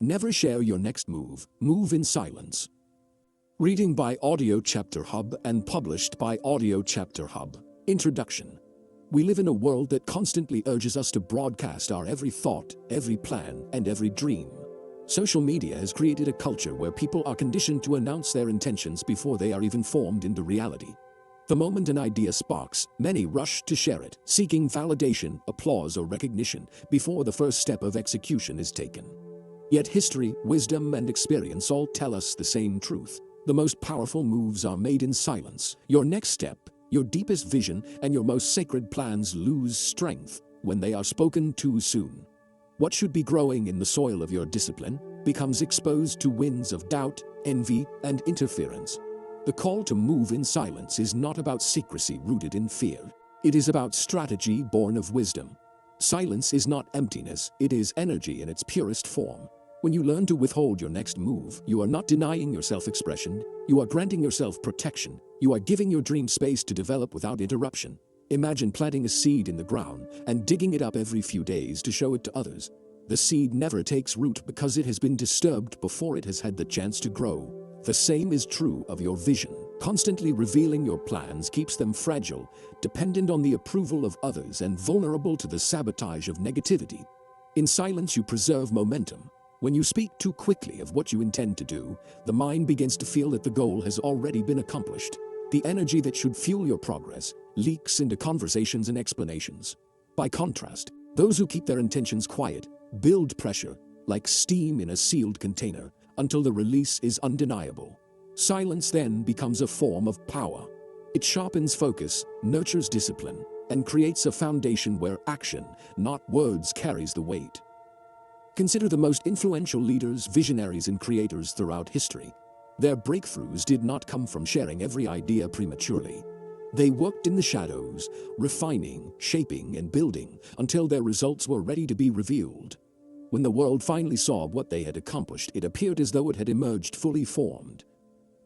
Never share your next move. Move in silence. Reading by AudioChapter Hub and published by AudioChapter Hub. Introduction. We live in a world that constantly urges us to broadcast our every thought, every plan, and every dream. Social media has created a culture where people are conditioned to announce their intentions before they are even formed into reality. The moment an idea sparks, many rush to share it, seeking validation, applause, or recognition before the first step of execution is taken. Yet history, wisdom, and experience all tell us the same truth. The most powerful moves are made in silence. Your next step, your deepest vision, and your most sacred plans lose strength when they are spoken too soon. What should be growing in the soil of your discipline becomes exposed to winds of doubt, envy, and interference. The call to move in silence is not about secrecy rooted in fear. It is about strategy born of wisdom. Silence is not emptiness, it is energy in its purest form. When you learn to withhold your next move, you are not denying yourself expression, you are granting yourself protection, you are giving your dream space to develop without interruption. Imagine planting a seed in the ground and digging it up every few days to show it to others. The seed never takes root because it has been disturbed before it has had the chance to grow. The same is true of your vision. Constantly revealing your plans keeps them fragile, dependent on the approval of others, and vulnerable to the sabotage of negativity. In silence, you preserve momentum. When you speak too quickly of what you intend to do, the mind begins to feel that the goal has already been accomplished. The energy that should fuel your progress leaks into conversations and explanations. By contrast, those who keep their intentions quiet build pressure, like steam in a sealed container, until the release is undeniable. Silence then becomes a form of power. It sharpens focus, nurtures discipline, and creates a foundation where action, not words, carries the weight. Consider the most influential leaders, visionaries, and creators throughout history. Their breakthroughs did not come from sharing every idea prematurely. They worked in the shadows, refining, shaping, and building until their results were ready to be revealed. When the world finally saw what they had accomplished, it appeared as though it had emerged fully formed.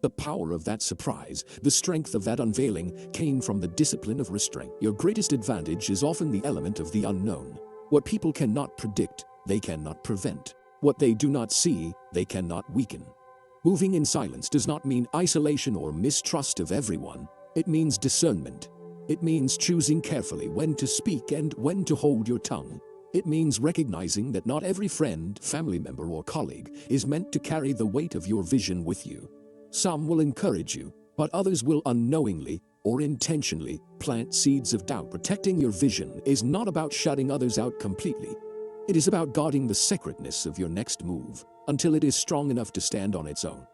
The power of that surprise, the strength of that unveiling, came from the discipline of restraint. Your greatest advantage is often the element of the unknown. What people cannot predict, they cannot prevent. What they do not see, they cannot weaken. Moving in silence does not mean isolation or mistrust of everyone. It means discernment. It means choosing carefully when to speak and when to hold your tongue. It means recognizing that not every friend, family member, or colleague is meant to carry the weight of your vision with you. Some will encourage you, but others will unknowingly or intentionally plant seeds of doubt. Protecting your vision is not about shutting others out completely. It is about guarding the sacredness of your next move until it is strong enough to stand on its own.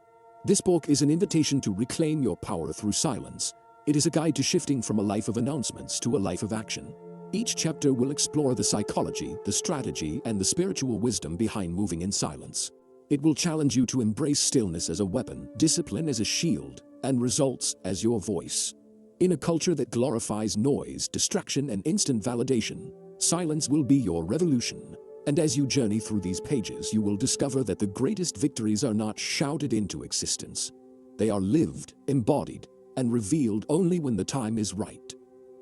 This book is an invitation to reclaim your power through silence. It is a guide to shifting from a life of announcements to a life of action. Each chapter will explore the psychology, the strategy, and the spiritual wisdom behind moving in silence. It will challenge you to embrace stillness as a weapon, discipline as a shield, and results as your voice. In a culture that glorifies noise, distraction, and instant validation, silence will be your revolution. And as you journey through these pages, you will discover that the greatest victories are not shouted into existence. They are lived, embodied, and revealed only when the time is right.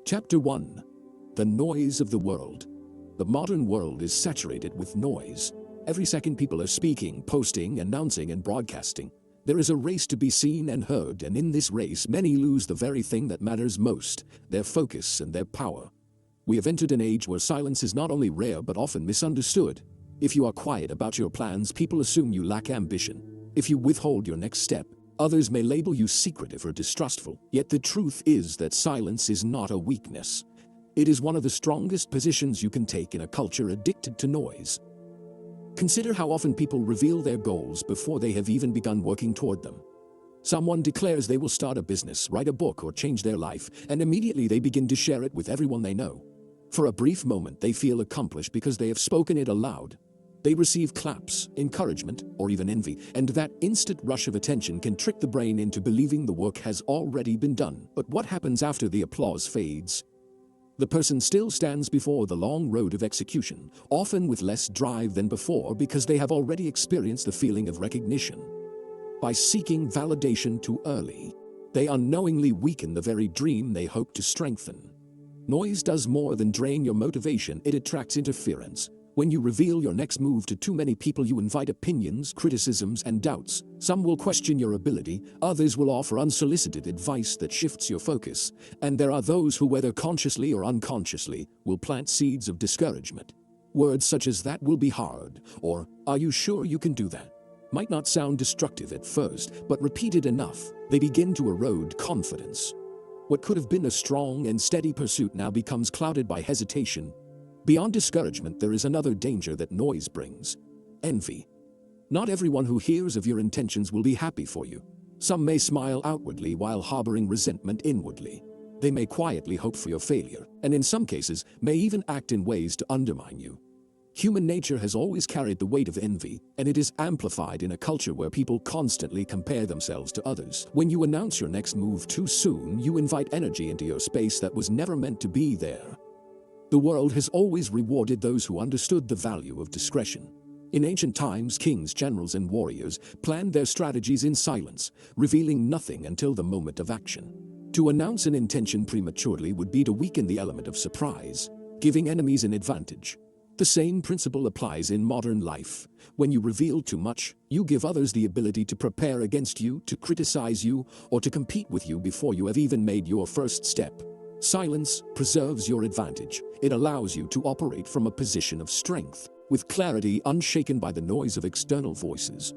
Chapter 1. The Noise of the World. The modern world is saturated with noise. Every second people are speaking, posting, announcing, and broadcasting. There is a race to be seen and heard, and in this race many lose the very thing that matters most, their focus and their power. We have entered an age where silence is not only rare but often misunderstood. If you are quiet about your plans, people assume you lack ambition. If you withhold your next step, others may label you secretive or distrustful. Yet the truth is that silence is not a weakness. It is one of the strongest positions you can take in a culture addicted to noise. Consider how often people reveal their goals before they have even begun working toward them. Someone declares they will start a business, write a book, or change their life, and immediately they begin to share it with everyone they know. For a brief moment, they feel accomplished because they have spoken it aloud. They receive claps, encouragement, or even envy, and that instant rush of attention can trick the brain into believing the work has already been done. But what happens after the applause fades? The person still stands before the long road of execution, often with less drive than before because they have already experienced the feeling of recognition. By seeking validation too early, they unknowingly weaken the very dream they hope to strengthen. Noise does more than drain your motivation, it attracts interference. When you reveal your next move to too many people, you invite opinions, criticisms, and doubts. Some will question your ability, others will offer unsolicited advice that shifts your focus, and there are those who, whether consciously or unconsciously, will plant seeds of discouragement. Words such as "that will be hard," or "are you sure you can do that?" might not sound destructive at first, but repeated enough, they begin to erode confidence. What could have been a strong and steady pursuit now becomes clouded by hesitation. Beyond discouragement, there is another danger that noise brings: envy. Not everyone who hears of your intentions will be happy for you. Some may smile outwardly while harboring resentment inwardly. They may quietly hope for your failure, and in some cases may even act in ways to undermine you. Human nature has always carried the weight of envy, and it is amplified in a culture where people constantly compare themselves to others. When you announce your next move too soon, you invite energy into your space that was never meant to be there. The world has always rewarded those who understood the value of discretion. In ancient times, kings, generals, and warriors planned their strategies in silence, revealing nothing until the moment of action. To announce an intention prematurely would be to weaken the element of surprise, giving enemies an advantage. The same principle applies in modern life. When you reveal too much, you give others the ability to prepare against you, to criticize you, or to compete with you before you have even made your first step. Silence preserves your advantage. It allows you to operate from a position of strength, with clarity unshaken by the noise of external voices.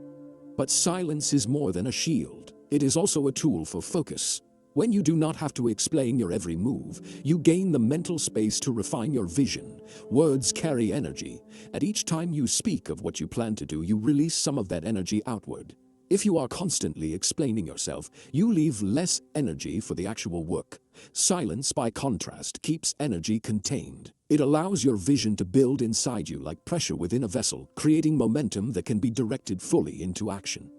But silence is more than a shield. It is also a tool for focus. When you do not have to explain your every move, you gain the mental space to refine your vision. Words carry energy, and each time you speak of what you plan to do, you release some of that energy outward. If you are constantly explaining yourself, you leave less energy for the actual work. Silence, by contrast, keeps energy contained. It allows your vision to build inside you like pressure within a vessel, creating momentum that can be directed fully into action.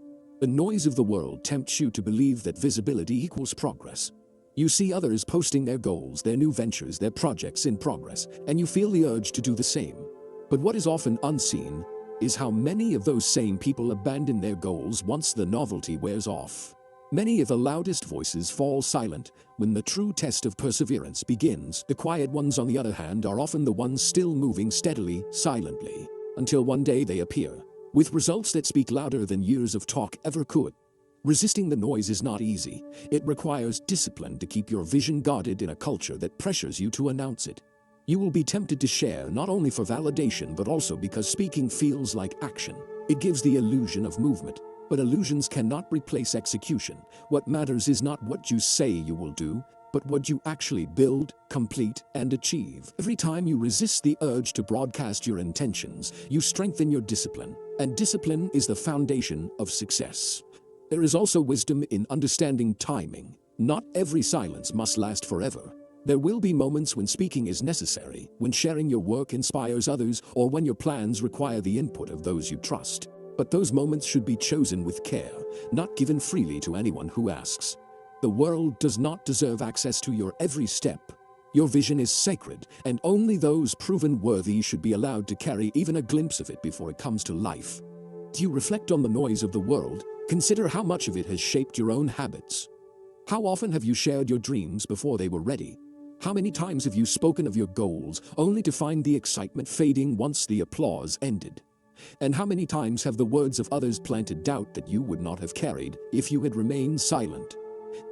The noise of the world tempts you to believe that visibility equals progress. You see others posting their goals, their new ventures, their projects in progress, and you feel the urge to do the same. But what is often unseen is how many of those same people abandon their goals once the novelty wears off. Many of the loudest voices fall silent when the true test of perseverance begins. The quiet ones, on the other hand, are often the ones still moving steadily, silently, until one day they appear, with results that speak louder than years of talk ever could. Resisting the noise is not easy. It requires discipline to keep your vision guarded in a culture that pressures you to announce it. You will be tempted to share, not only for validation but also because speaking feels like action. It gives the illusion of movement, but illusions cannot replace execution. What matters is not what you say you will do, but what you actually build, complete, and achieve. Every time you resist the urge to broadcast your intentions, you strengthen your discipline, and discipline is the foundation of success. There is also wisdom in understanding timing. Not every silence must last forever. There will be moments when speaking is necessary, when sharing your work inspires others, or when your plans require the input of those you trust. But those moments should be chosen with care, not given freely to anyone who asks. The world does not deserve access to your every step. Your vision is sacred, and only those proven worthy should be allowed to carry even a glimpse of it before it comes to life. Do you reflect on the noise of the world? Consider how much of it has shaped your own habits. How often have you shared your dreams before they were ready? How many times have you spoken of your goals, only to find the excitement fading once the applause ended? And how many times have the words of others planted doubt that you would not have carried if you had remained silent?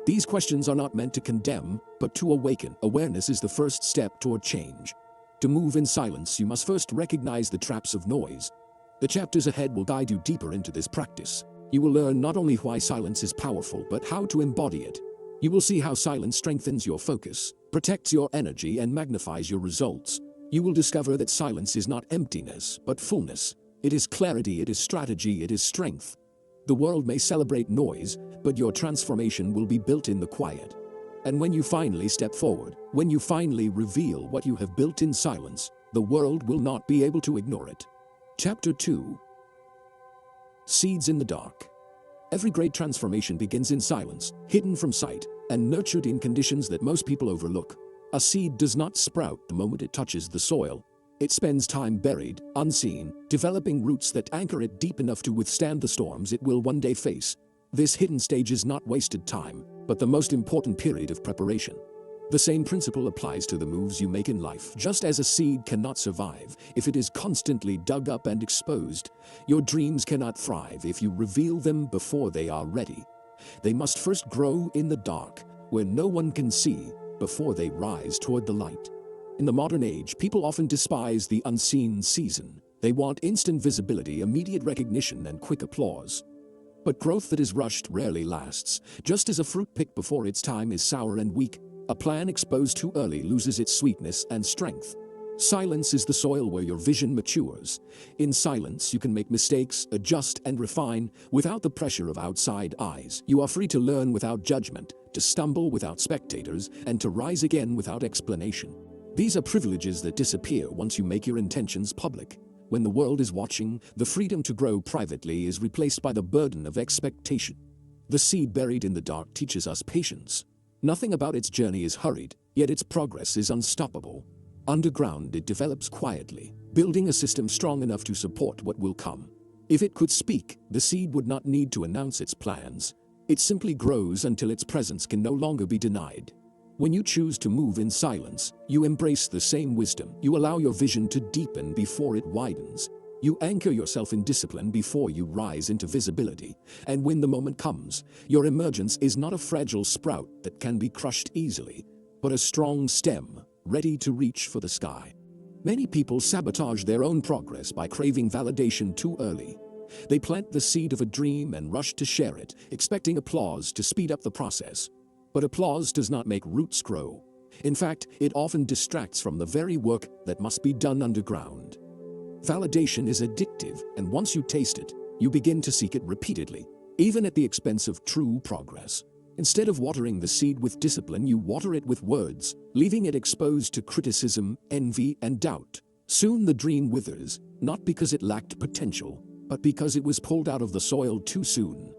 These questions are not meant to condemn, but to awaken. Awareness is the first step toward change. To move in silence, you must first recognize the traps of noise. The chapters ahead will guide you deeper into this practice. You will learn not only why silence is powerful, but how to embody it. You will see how silence strengthens your focus, protects your energy, and magnifies your results. You will discover that silence is not emptiness, but fullness. It is clarity, it is strategy, it is strength. The world may celebrate noise, but your transformation will be built in the quiet. And when you finally step forward, when you finally reveal what you have built in silence, the world will not be able to ignore it. Chapter 2. Seeds in the Dark. Every great transformation begins in silence, hidden from sight, and nurtured in conditions that most people overlook. A seed does not sprout the moment it touches the soil. It spends time buried, unseen, developing roots that anchor it deep enough to withstand the storms it will one day face. This hidden stage is not wasted time, but the most important period of preparation. The same principle applies to the moves you make in life. Just as a seed cannot survive if it is constantly dug up and exposed, your dreams cannot thrive if you reveal them before they are ready. They must first grow in the dark, where no one can see, before they rise toward the light. In the modern age, people often despise the unseen season. They want instant visibility, immediate recognition, and quick applause. But growth that is rushed rarely lasts. Just as a fruit picked before its time is sour and weak, a plan exposed too early loses its sweetness and strength. Silence is the soil where your vision matures. In silence, you can make mistakes, adjust, and refine without the pressure of outside eyes. You are free to learn without judgment, to stumble without spectators, and to rise again without explanation. These are privileges that disappear once you make your intentions public. When the world is watching, the freedom to grow privately is replaced by the burden of expectation. The seed buried in the dark teaches us patience. Nothing about its journey is hurried, yet its progress is unstoppable. Underground, it develops quietly, building a system strong enough to support what will come. If it could speak, the seed would not need to announce its plans. It simply grows until its presence can no longer be denied. When you choose to move in silence, you embrace the same wisdom. You allow your vision to deepen before it widens. You anchor yourself in discipline before you rise into visibility. And when the moment comes, your emergence is not a fragile sprout that can be crushed easily, but a strong stem, ready to reach for the sky. Many people sabotage their own progress by craving validation too early. They plant the seed of a dream and rush to share it, expecting applause to speed up the process. But applause does not make roots grow. In fact, it often distracts from the very work that must be done underground. Validation is addictive, and once you taste it, you begin to seek it repeatedly, even at the expense of true progress. Instead of watering the seed with discipline, you water it with words, leaving it exposed to criticism, envy, and doubt. Soon the dream withers, not because it lacked potential, but because it was pulled out of the soil too soon.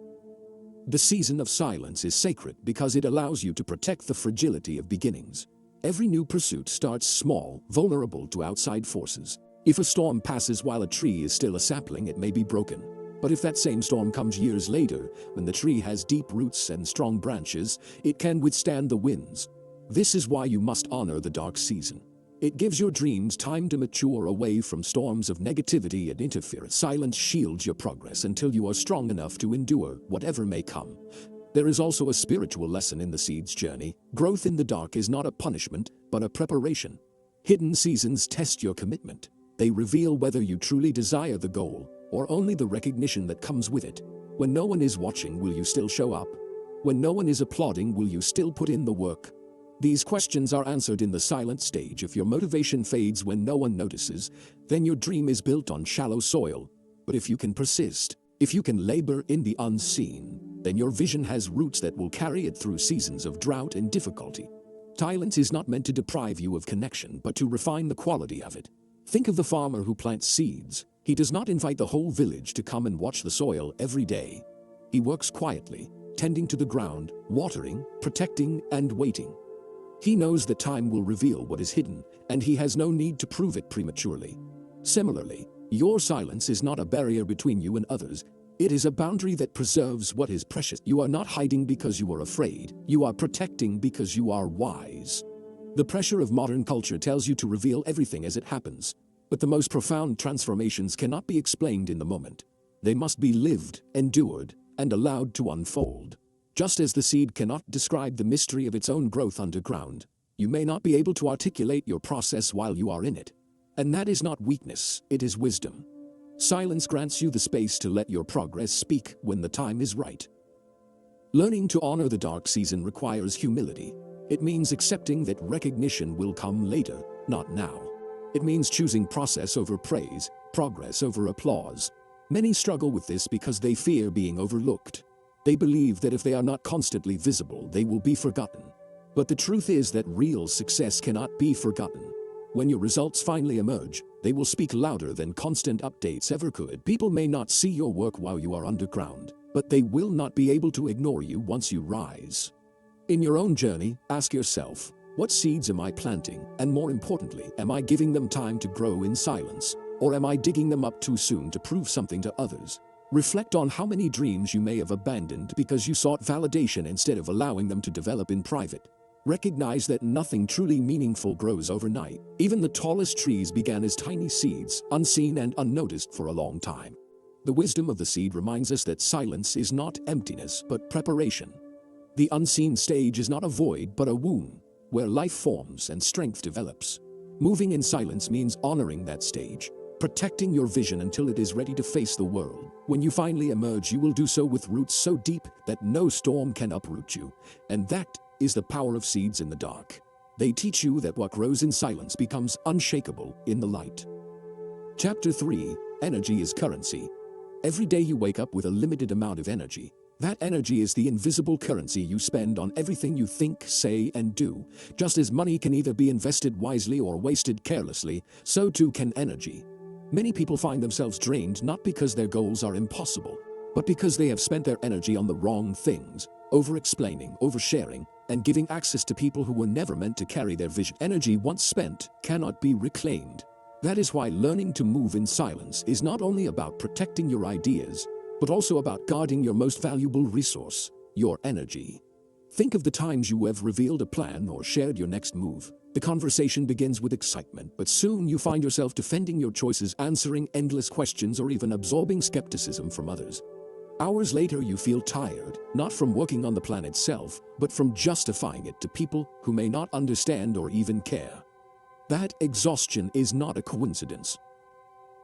The season of silence is sacred because it allows you to protect the fragility of beginnings. Every new pursuit starts small, vulnerable to outside forces. If a storm passes while a tree is still a sapling, it may be broken. But if that same storm comes years later, when the tree has deep roots and strong branches, it can withstand the winds. This is why you must honor the dark season. It gives your dreams time to mature away from storms of negativity and interference. Silence shields your progress until you are strong enough to endure whatever may come. There is also a spiritual lesson in the seed's journey. Growth in the dark is not a punishment, but a preparation. Hidden seasons test your commitment. They reveal whether you truly desire the goal, or only the recognition that comes with it. When no one is watching, will you still show up? When no one is applauding, will you still put in the work? These questions are answered in the silent stage. If your motivation fades when no one notices, then your dream is built on shallow soil. But if you can persist, if you can labor in the unseen, then your vision has roots that will carry it through seasons of drought and difficulty. Silence is not meant to deprive you of connection, but to refine the quality of it. Think of the farmer who plants seeds. He does not invite the whole village to come and watch the soil every day. He works quietly, tending to the ground, watering, protecting, and waiting. He knows that time will reveal what is hidden, and he has no need to prove it prematurely. Similarly, your silence is not a barrier between you and others. It is a boundary that preserves what is precious. You are not hiding because you are afraid. You are protecting because you are wise. The pressure of modern culture tells you to reveal everything as it happens. But the most profound transformations cannot be explained in the moment. They must be lived, endured, and allowed to unfold. Just as the seed cannot describe the mystery of its own growth underground, you may not be able to articulate your process while you are in it. And that is not weakness, it is wisdom. Silence grants you the space to let your progress speak when the time is right. Learning to honor the dark season requires humility. It means accepting that recognition will come later, not now. It means choosing process over praise, progress over applause. Many struggle with this because they fear being overlooked. They believe that if they are not constantly visible, they will be forgotten. But the truth is that real success cannot be forgotten. When your results finally emerge, they will speak louder than constant updates ever could. People may not see your work while you are underground, but they will not be able to ignore you once you rise. In your own journey, ask yourself, what seeds am I planting? And more importantly, am I giving them time to grow in silence? Or am I digging them up too soon to prove something to others? Reflect on how many dreams you may have abandoned because you sought validation instead of allowing them to develop in private. Recognize that nothing truly meaningful grows overnight. Even the tallest trees began as tiny seeds, unseen and unnoticed for a long time. The wisdom of the seed reminds us that silence is not emptiness, but preparation. The unseen stage is not a void, but a womb, where life forms and strength develops. Moving in silence means honoring that stage, protecting your vision until it is ready to face the world. When you finally emerge, you will do so with roots so deep that no storm can uproot you. And that is the power of seeds in the dark. They teach you that what grows in silence becomes unshakable in the light. Chapter 3: Energy is Currency. Every day you wake up with a limited amount of energy. That energy is the invisible currency you spend on everything you think, say, and do. Just as money can either be invested wisely or wasted carelessly, so too can energy. Many people find themselves drained not because their goals are impossible, but because they have spent their energy on the wrong things, over-explaining, oversharing, and giving access to people who were never meant to carry their vision. Energy once spent cannot be reclaimed. That is why learning to move in silence is not only about protecting your ideas, but also about guarding your most valuable resource, your energy. Think of the times you have revealed a plan or shared your next move. The conversation begins with excitement, but soon you find yourself defending your choices, answering endless questions, or even absorbing skepticism from others. Hours later, you feel tired, not from working on the plan itself, but from justifying it to people who may not understand or even care. That exhaustion is not a coincidence.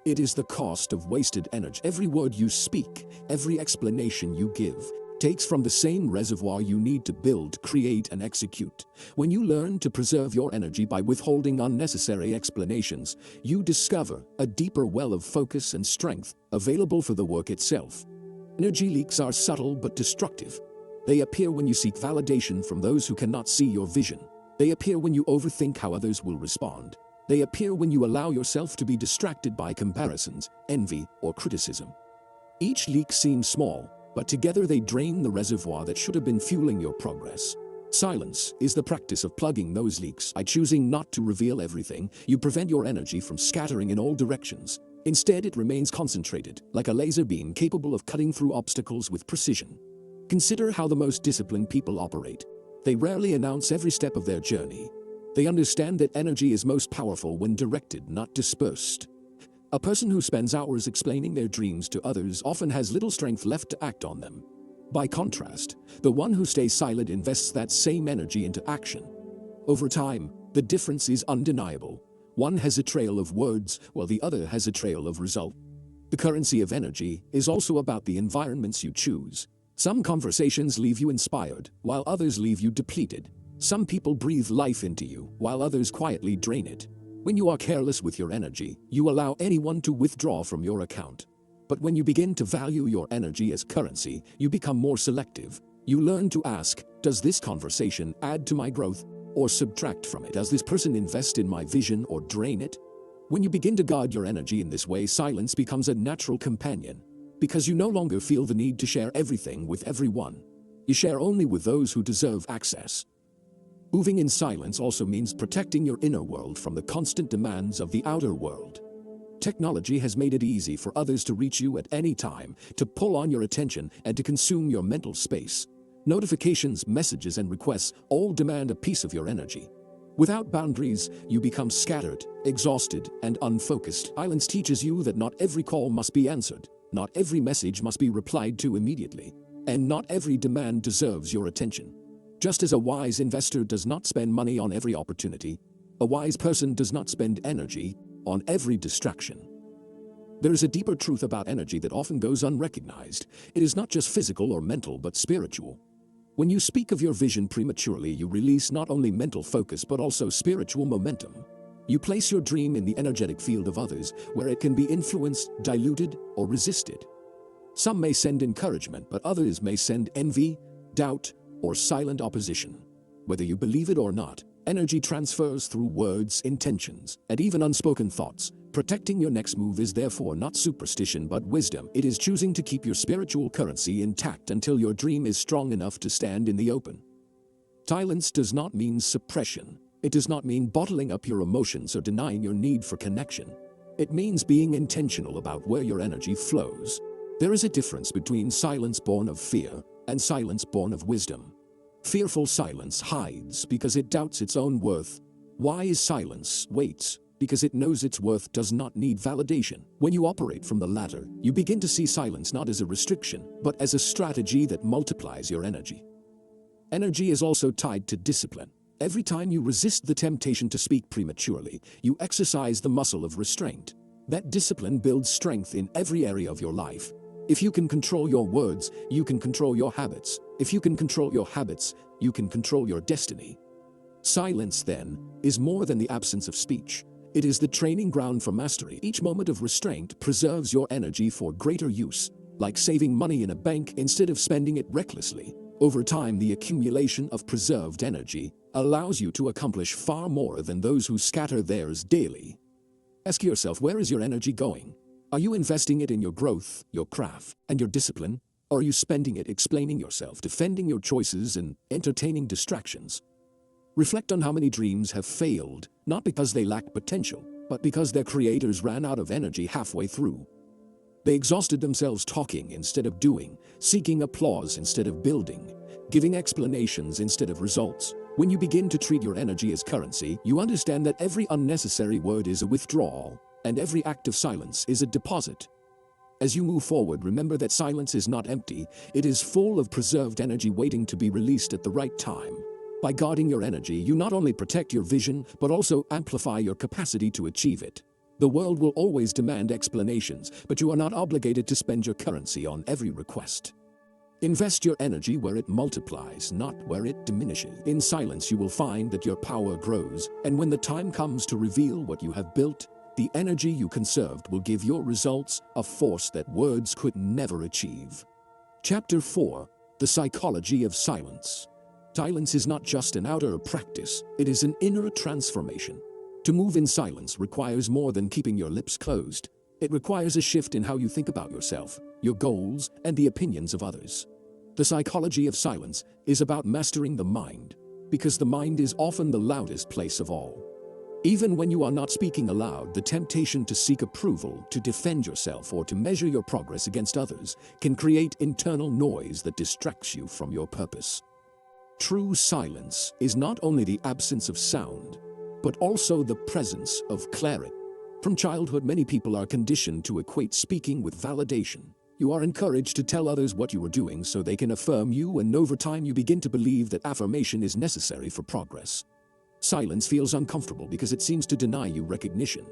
It is the cost of wasted energy. Every word you speak, every explanation you give, takes from the same reservoir you need to build, create, and execute. When you learn to preserve your energy by withholding unnecessary explanations, you discover a deeper well of focus and strength available for the work itself. Energy leaks are subtle but destructive. They appear when you seek validation from those who cannot see your vision. They appear when you overthink how others will respond. They appear when you allow yourself to be distracted by comparisons, envy, or criticism. Each leak seems small, but together they drain the reservoir that should have been fueling your progress. Silence is the practice of plugging those leaks. By choosing not to reveal everything, you prevent your energy from scattering in all directions. Instead, it remains concentrated, like a laser beam capable of cutting through obstacles with precision. Consider how the most disciplined people operate. They rarely announce every step of their journey. They understand that energy is most powerful when directed, not dispersed. A person who spends hours explaining their dreams to others often has little strength left to act on them. By contrast, the one who stays silent invests that same energy into action. Over time, the difference is undeniable. One has a trail of words, while the other has a trail of result. The currency of energy is also about the environments you choose. Some conversations leave you inspired, while others leave you depleted. Some people breathe life into you, while others quietly drain it. When you are careless with your energy, you allow anyone to withdraw from your account. But when you begin to value your energy as currency, you become more selective. You learn to ask, does this conversation add to my growth or subtract from it? Does this person invest in my vision or drain it? When you begin to guard your energy in this way, silence becomes a natural companion, because you no longer feel the need to share everything with everyone. You share only with those who deserve access. Moving in silence also means protecting your inner world from the constant demands of the outer world. Technology has made it easy for others to reach you at any time, to pull on your attention, and to consume your mental space. Notifications, messages, and requests all demand a piece of your energy. Without boundaries, you become scattered, exhausted, and unfocused. Silence teaches you that not every call must be answered, not every message must be replied to immediately, and not every demand deserves your attention. Just as a wise investor does not spend money on every opportunity, a wise person does not spend energy on every distraction. There is a deeper truth about energy that often goes unrecognized. It is not just physical or mental, but spiritual. When you speak of your vision prematurely, you release not only mental focus but also spiritual momentum. You place your dream in the energetic field of others, where it can be influenced, diluted, or resisted. Some may send encouragement, but others may send envy, doubt, or silent opposition. Whether you believe it or not, energy transfers through words, intentions, and even unspoken thoughts. Protecting your next move is therefore not superstition but wisdom. It is choosing to keep your spiritual currency intact until your dream is strong enough to stand in the open. Silence does not mean suppression. It does not mean bottling up your emotions or denying your need for connection. It means being intentional about where your energy flows. There is a difference between silence born of fear and silence born of wisdom. Fearful silence hides because it doubts its own worth. Wise silence waits because it knows its worth does not need validation. When you operate from the latter, you begin to see silence not as a restriction, but as a strategy that multiplies your energy. Energy is also tied to discipline. Every time you resist the temptation to speak prematurely, you exercise the muscle of restraint. That discipline builds strength in every area of your life. If you can control your words, you can control your habits. If you can control your habits, you can control your destiny. Silence, then, is more than the absence of speech. It is the training ground for mastery. Each moment of restraint preserves your energy for greater use, like saving money in a bank instead of spending it recklessly. Over time, the accumulation of preserved energy allows you to accomplish far more than those who scatter theirs daily. Ask yourself, where is your energy going? Are you investing it in your growth, your craft, and your discipline? Or are you spending it explaining yourself, defending your choices, and entertaining distractions? Reflect on how many dreams have failed, not because they lacked potential, but because their creators ran out of energy halfway through. They exhausted themselves talking instead of doing, seeking applause instead of building, giving explanations instead of results. When you begin to treat your energy as currency, you understand that every unnecessary word is a withdrawal, and every act of silence is a deposit. As you move forward, remember that silence is not empty, it is full of preserved energy waiting to be released at the right time. By guarding your energy, you not only protect your vision, but also amplify your capacity to achieve it. The world will always demand explanations, but you are not obligated to spend your currency on every request. Invest your energy where it multiplies, not where it diminishes. In silence, you will find that your power grows, and when the time comes to reveal what you have built, the energy you conserved will give your results a force that words could never achieve. Chapter 4: The Psychology of Silence. Silence is not just an outer practice, it is an inner transformation. To move in silence requires more than keeping your lips closed. It requires a shift in how you think about yourself, your goals, and the opinions of others. The psychology of silence is about mastering the mind, because the mind is often the loudest place of all. Even when you are not speaking aloud, the temptation to seek approval, to defend yourself, or to measure your progress against others can create internal noise that distracts you from your purpose. True silence is not only the absence of sound, but also the presence of clarity. From childhood, many people are conditioned to equate speaking with validation. You are encouraged to tell others what you are doing so they can affirm you, and over time you begin to believe that affirmation is necessary for progress. Silence feels uncomfortable because it seems to deny you recognition.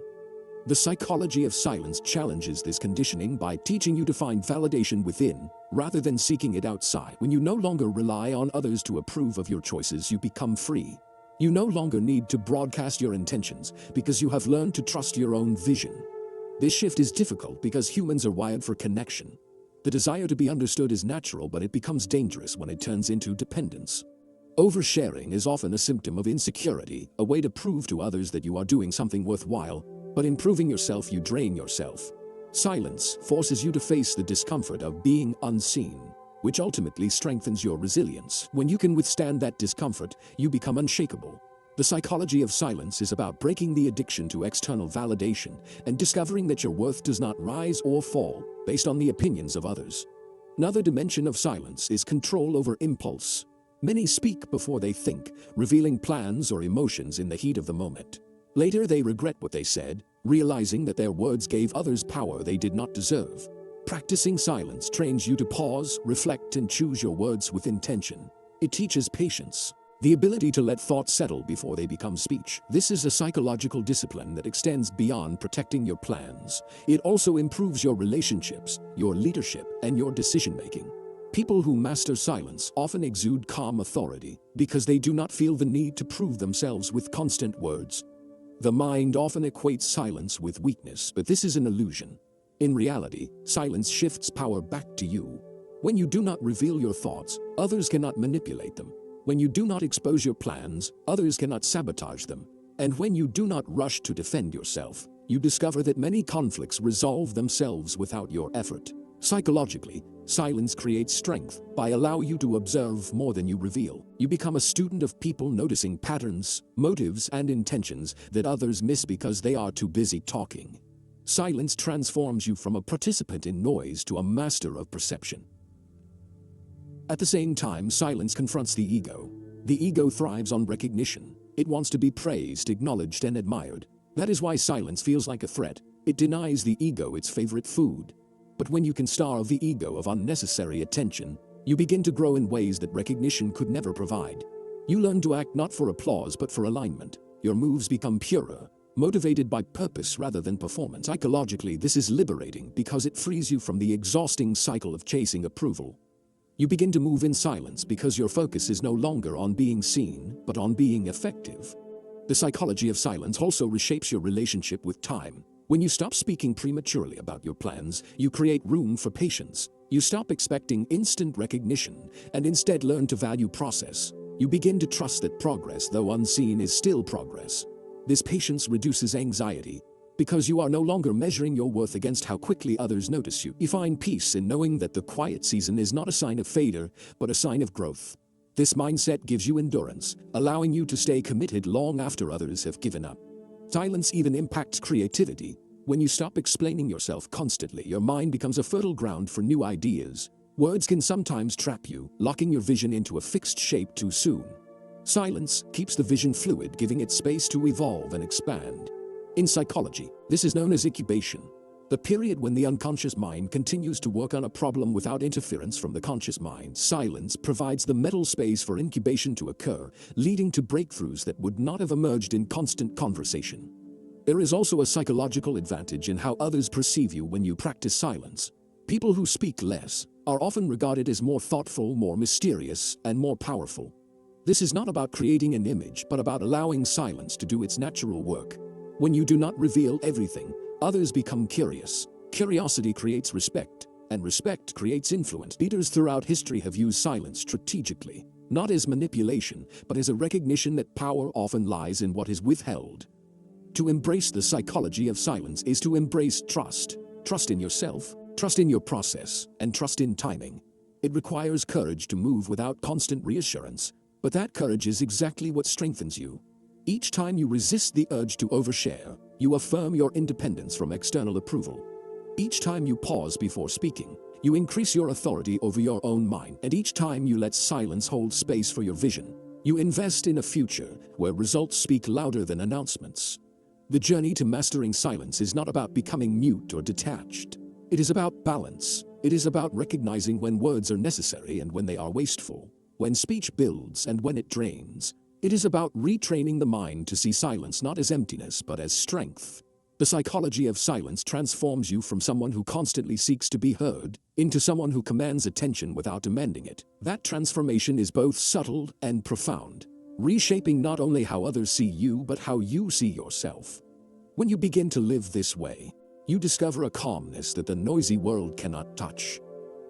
The psychology of silence challenges this conditioning by teaching you to find validation within, rather than seeking it outside. When you no longer rely on others to approve of your choices, you become free. You no longer need to broadcast your intentions because you have learned to trust your own vision. This shift is difficult because humans are wired for connection. The desire to be understood is natural, but it becomes dangerous when it turns into dependence. Oversharing is often a symptom of insecurity, a way to prove to others that you are doing something worthwhile, but in proving yourself, you drain yourself. Silence forces you to face the discomfort of being unseen, which ultimately strengthens your resilience. When you can withstand that discomfort, you become unshakable. The psychology of silence is about breaking the addiction to external validation and discovering that your worth does not rise or fall based on the opinions of others. Another dimension of silence is control over impulse. Many speak before they think, revealing plans or emotions in the heat of the moment. Later, they regret what they said, realizing that their words gave others power they did not deserve. Practicing silence trains you to pause, reflect, and choose your words with intention. It teaches patience, the ability to let thoughts settle before they become speech. This is a psychological discipline that extends beyond protecting your plans. It also improves your relationships, your leadership, and your decision-making. People who master silence often exude calm authority because they do not feel the need to prove themselves with constant words. The mind often equates silence with weakness, but this is an illusion. In reality, silence shifts power back to you. When you do not reveal your thoughts, others cannot manipulate them. When you do not expose your plans, others cannot sabotage them. And when you do not rush to defend yourself, you discover that many conflicts resolve themselves without your effort. Psychologically, silence creates strength by allowing you to observe more than you reveal. You become a student of people, noticing patterns, motives, and intentions that others miss because they are too busy talking. Silence transforms you from a participant in noise to a master of perception. At the same time, silence confronts the ego. The ego thrives on recognition. It wants to be praised, acknowledged, and admired. That is why silence feels like a threat. It denies the ego its favorite food. But when you can starve the ego of unnecessary attention, you begin to grow in ways that recognition could never provide. You learn to act not for applause but for alignment. Your moves become purer, motivated by purpose rather than performance. Psychologically, this is liberating because it frees you from the exhausting cycle of chasing approval. You begin to move in silence because your focus is no longer on being seen, but on being effective. The psychology of silence also reshapes your relationship with time. When you stop speaking prematurely about your plans, you create room for patience. You stop expecting instant recognition and instead learn to value process. You begin to trust that progress, though unseen, is still progress. This patience reduces anxiety because you are no longer measuring your worth against how quickly others notice you. You find peace in knowing that the quiet season is not a sign of failure, but a sign of growth. This mindset gives you endurance, allowing you to stay committed long after others have given up. Silence even impacts creativity. When you stop explaining yourself constantly, your mind becomes a fertile ground for new ideas. Words can sometimes trap you, locking your vision into a fixed shape too soon. Silence keeps the vision fluid, giving it space to evolve and expand. In psychology, this is known as incubation, the period when the unconscious mind continues to work on a problem without interference from the conscious mind. Silence provides the mental space for incubation to occur, leading to breakthroughs that would not have emerged in constant conversation. There is also a psychological advantage in how others perceive you when you practice silence. People who speak less are often regarded as more thoughtful, more mysterious, and more powerful. This is not about creating an image, but about allowing silence to do its natural work. When you do not reveal everything, others become curious. Curiosity creates respect, and respect creates influence. Leaders throughout history have used silence strategically, not as manipulation, but as a recognition that power often lies in what is withheld. To embrace the psychology of silence is to embrace trust. Trust in yourself, trust in your process, and trust in timing. It requires courage to move without constant reassurance, but that courage is exactly what strengthens you. Each time you resist the urge to overshare, you affirm your independence from external approval. Each time you pause before speaking, you increase your authority over your own mind. And each time you let silence hold space for your vision, you invest in a future where results speak louder than announcements. The journey to mastering silence is not about becoming mute or detached. It is about balance. It is about recognizing when words are necessary and when they are wasteful, when speech builds and when it drains. It is about retraining the mind to see silence not as emptiness but as strength. The psychology of silence transforms you from someone who constantly seeks to be heard into someone who commands attention without demanding it. That transformation is both subtle and profound, reshaping not only how others see you but how you see yourself. When you begin to live this way, you discover a calmness that the noisy world cannot touch.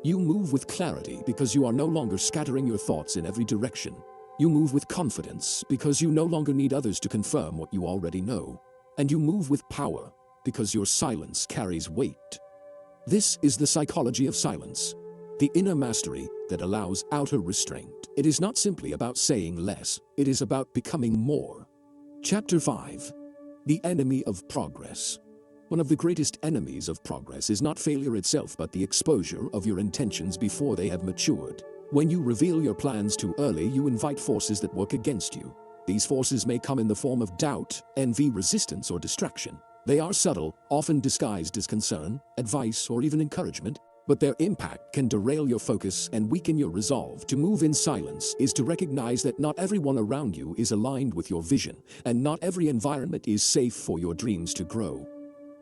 You move with clarity because you are no longer scattering your thoughts in every direction. You move with confidence because you no longer need others to confirm what you already know. And you move with power because your silence carries weight. This is the psychology of silence, the inner mastery that allows outer restraint. It is not simply about saying less, it is about becoming more. Chapter 5. The Enemy of Progress. One of the greatest enemies of progress is not failure itself but the exposure of your intentions before they have matured. When you reveal your plans too early, you invite forces that work against you. These forces may come in the form of doubt, envy, resistance, or distraction. They are subtle, often disguised as concern, advice, or even encouragement, but their impact can derail your focus and weaken your resolve. To move in silence is to recognize that not everyone around you is aligned with your vision, and not every environment is safe for your dreams to grow.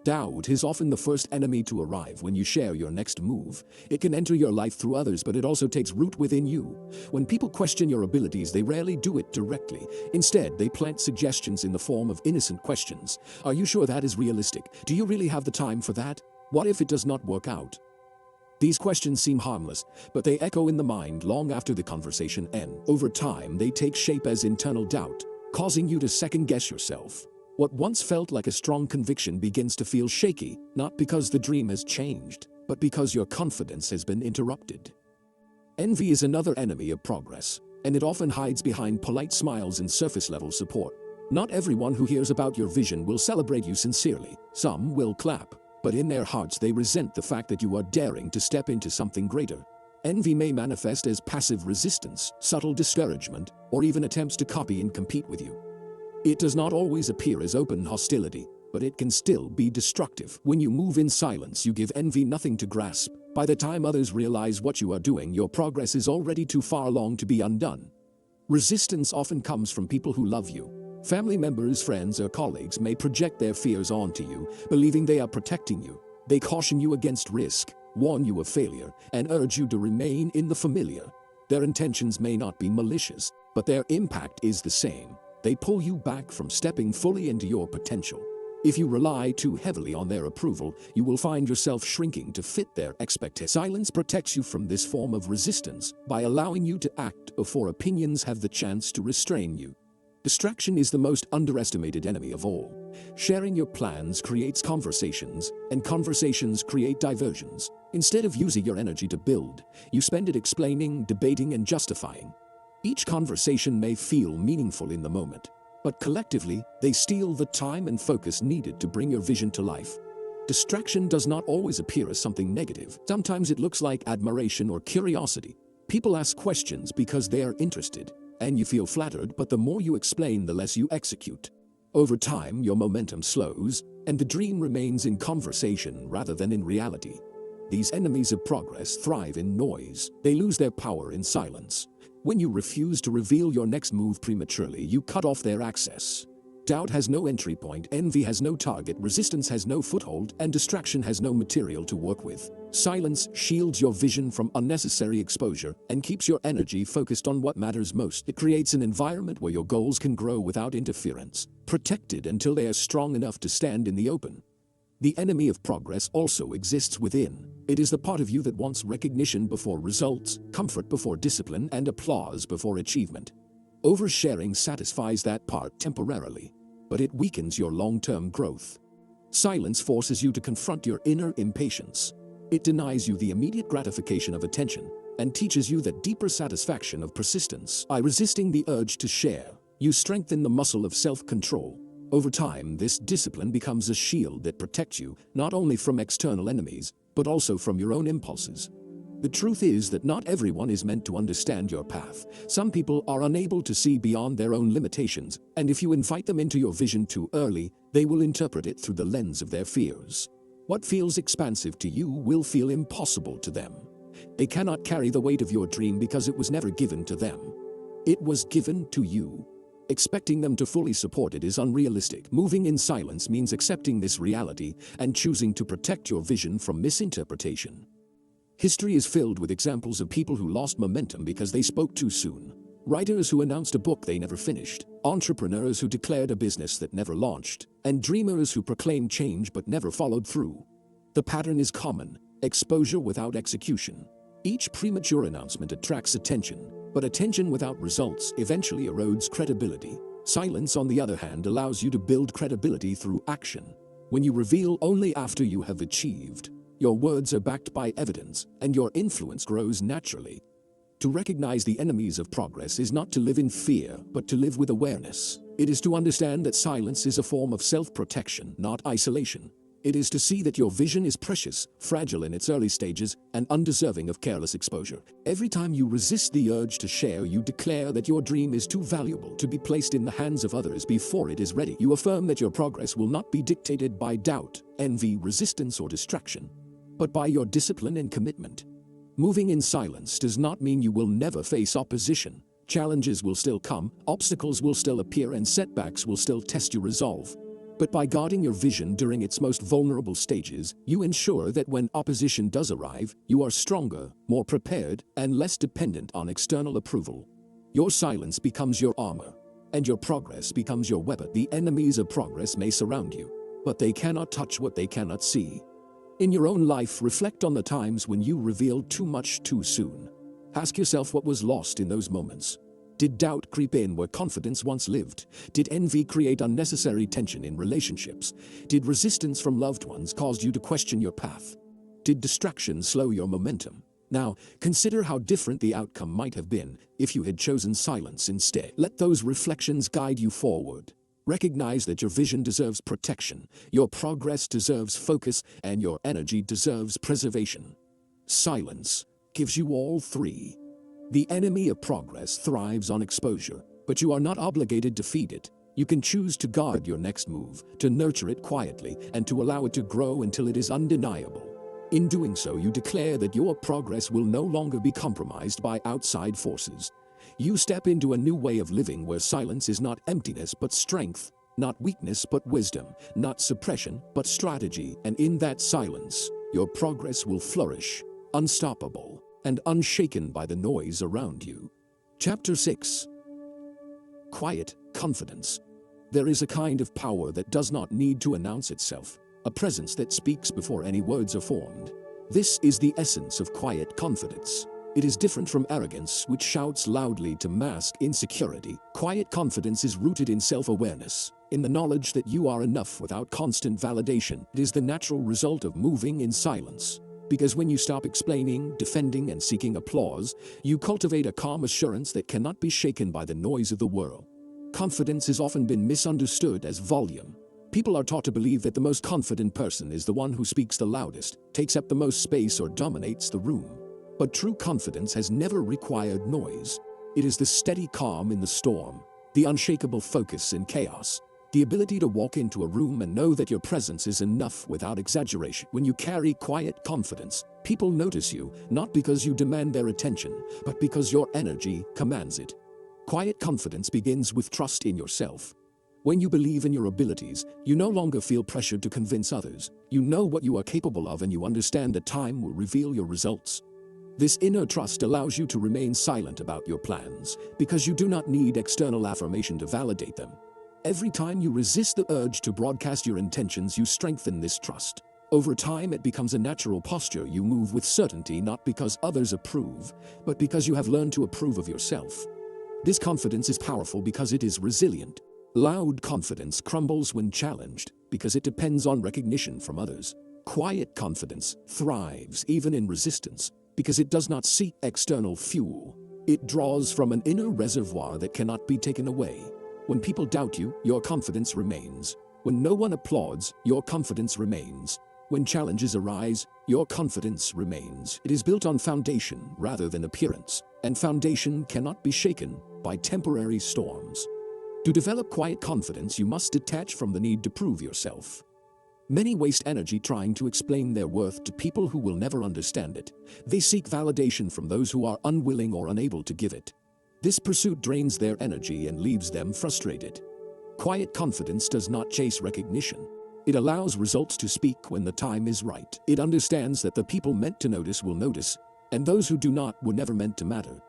Doubt is often the first enemy to arrive when you share your next move. It can enter your life through others, but it also takes root within you. When people question your abilities, they rarely do it directly. Instead, they plant suggestions in the form of innocent questions. Are you sure that is realistic? Do you really have the time for that? What if it does not work out? These questions seem harmless, but they echo in the mind long after the conversation ends. Over time, they take shape as internal doubt, causing you to second-guess yourself. What once felt like a strong conviction begins to feel shaky, not because the dream has changed, but because your confidence has been interrupted. Envy is another enemy of progress, and it often hides behind polite smiles and surface-level support. Not everyone who hears about your vision will celebrate you sincerely. Some will clap, but in their hearts they resent the fact that you are daring to step into something greater. Envy may manifest as passive resistance, subtle discouragement, or even attempts to copy and compete with you. It does not always appear as open hostility, but it can still be destructive. When you move in silence, you give envy nothing to grasp. By the time others realize what you are doing, your progress is already too far along to be undone. Resistance often comes from people who love you. Family members, friends, or colleagues may project their fears onto you, believing they are protecting you. They caution you against risk, warn you of failure, and urge you to remain in the familiar. Their intentions may not be malicious, but their impact is the same. They pull you back from stepping fully into your potential. If you rely too heavily on their approval, you will find yourself shrinking to fit their expectations. Silence protects you from this form of resistance by allowing you to act before opinions have the chance to restrain you. Distraction is the most underestimated enemy of all. Sharing your plans creates conversations, and conversations create diversions. Instead of using your energy to build, you spend it explaining, debating, and justifying. Each conversation may feel meaningful in the moment, but collectively, they steal the time and focus needed to bring your vision to life. Distraction does not always appear as something negative. Sometimes it looks like admiration or curiosity. People ask questions because they are interested, and you feel flattered, but the more you explain, the less you execute. Over time, your momentum slows, and the dream remains in conversation rather than in reality. These enemies of progress thrive in noise. They lose their power in silence. When you refuse to reveal your next move prematurely, you cut off their access. Doubt has no entry point, envy has no target, resistance has no foothold, and distraction has no material to work with. Silence shields your vision from unnecessary exposure and keeps your energy focused on what matters most. It creates an environment where your goals can grow without interference, protected until they are strong enough to stand in the open. The enemy of progress also exists within. It is the part of you that wants recognition before results, comfort before discipline, and applause before achievement. Oversharing satisfies that part temporarily, but it weakens your long-term growth. Silence forces you to confront your inner impatience. It denies you the immediate gratification of attention and teaches you the deeper satisfaction of persistence. By resisting the urge to share, you strengthen the muscle of self-control. Over time, this discipline becomes a shield that protects you not only from external enemies, but also from your own impulses. The truth is that not everyone is meant to understand your path. Some people are unable to see beyond their own limitations, and if you invite them into your vision too early, they will interpret it through the lens of their fears. What feels expansive to you will feel impossible to them. They cannot carry the weight of your dream because it was never given to them. It was given to you. Expecting them to fully support it is unrealistic. Moving in silence means accepting this reality and choosing to protect your vision from misinterpretation. History is filled with examples of people who lost momentum because they spoke too soon. Writers who announced a book they never finished, entrepreneurs who declared a business that never launched, and dreamers who proclaimed change but never followed through. The pattern is common: exposure without execution. Each premature announcement attracts attention, but attention without results eventually erodes credibility. Silence, on the other hand, allows you to build credibility through action. When you reveal only after you have achieved, your words are backed by evidence, and your influence grows naturally. To recognize the enemies of progress is not to live in fear, but to live with awareness. It is to understand that silence is a form of self-protection, not isolation. It is to see that your vision is precious, fragile in its early stages, and undeserving of careless exposure. Every time you resist the urge to share, you declare that your dream is too valuable to be placed in the hands of others before it is ready. You affirm that your progress will not be dictated by doubt, envy, resistance, or distraction, but by your discipline and commitment. Moving in silence does not mean you will never face opposition. Challenges will still come, obstacles will still appear, and setbacks will still test your resolve. But by guarding your vision during its most vulnerable stages, you ensure that when opposition does arrive, you are stronger, more prepared, and less dependent on external approval. Your silence becomes your armor, and your progress becomes your weapon. The enemies of progress may surround you, but they cannot touch what they cannot see. In your own life, reflect on the times when you revealed too much too soon. Ask yourself what was lost in those moments. Did doubt creep in where confidence once lived? Did envy create unnecessary tension in relationships? Did resistance from loved ones cause you to question your path? Did distraction slow your momentum? Now, consider how different the outcome might have been if you had chosen silence instead. Let those reflections guide you forward. Recognize that your vision deserves protection, your progress deserves focus, and your energy deserves preservation. Silence gives you all three. The enemy of progress thrives on exposure, but you are not obligated to feed it. You can choose to guard your next move, to nurture it quietly, and to allow it to grow until it is undeniable. In doing so, you declare that your progress will no longer be compromised by outside forces. You step into a new way of living where silence is not emptiness but strength, not weakness but wisdom, not suppression but strategy, and in that silence, your progress will flourish, unstoppable, and unshaken by the noise around you. Chapter 6. Quiet confidence. There is a kind of power that does not need to announce itself, a presence that speaks before any words are formed. This is the essence of quiet confidence. It is different from arrogance, which shouts loudly to mask insecurity. Quiet confidence is rooted in self-awareness, in the knowledge that you are enough without constant validation. It is the natural result of moving in silence. Because when you stop explaining, defending, and seeking applause, you cultivate a calm assurance that cannot be shaken by the noise of the world. Confidence has often been misunderstood as volume. People are taught to believe that the most confident person is the one who speaks the loudest, takes up the most space, or dominates the room. But true confidence has never required noise. It is the steady calm in the storm, the unshakable focus in chaos, the ability to walk into a room and know that your presence is enough without exaggeration. When you carry quiet confidence, people notice you, not because you demand their attention, but because your energy commands it. Quiet confidence begins with trust in yourself. When you believe in your abilities, you no longer feel pressured to convince others. You know what you are capable of, and you understand that time will reveal your results. This inner trust allows you to remain silent about your plans, because you do not need external affirmation to validate them. Every time you resist the urge to broadcast your intentions, you strengthen this trust. Over time, it becomes a natural posture. You move with certainty, not because others approve, but because you have learned to approve of yourself. This confidence is powerful because it is resilient. Loud confidence crumbles when challenged because it depends on recognition from others. Quiet confidence thrives even in resistance because it does not seek external fuel. It draws from an inner reservoir that cannot be taken away. When people doubt you, your confidence remains. When no one applauds, your confidence remains. When challenges arise, your confidence remains. It is built on foundation rather than appearance, and foundation cannot be shaken by temporary storms. To develop quiet confidence, you must detach from the need to prove yourself. Many waste energy trying to explain their worth to people who will never understand it. They seek validation from those who are unwilling or unable to give it. This pursuit drains their energy and leaves them frustrated. Quiet confidence does not chase recognition. It allows results to speak when the time is right. It understands that the people meant to notice will notice, and those who do not were never meant to matter.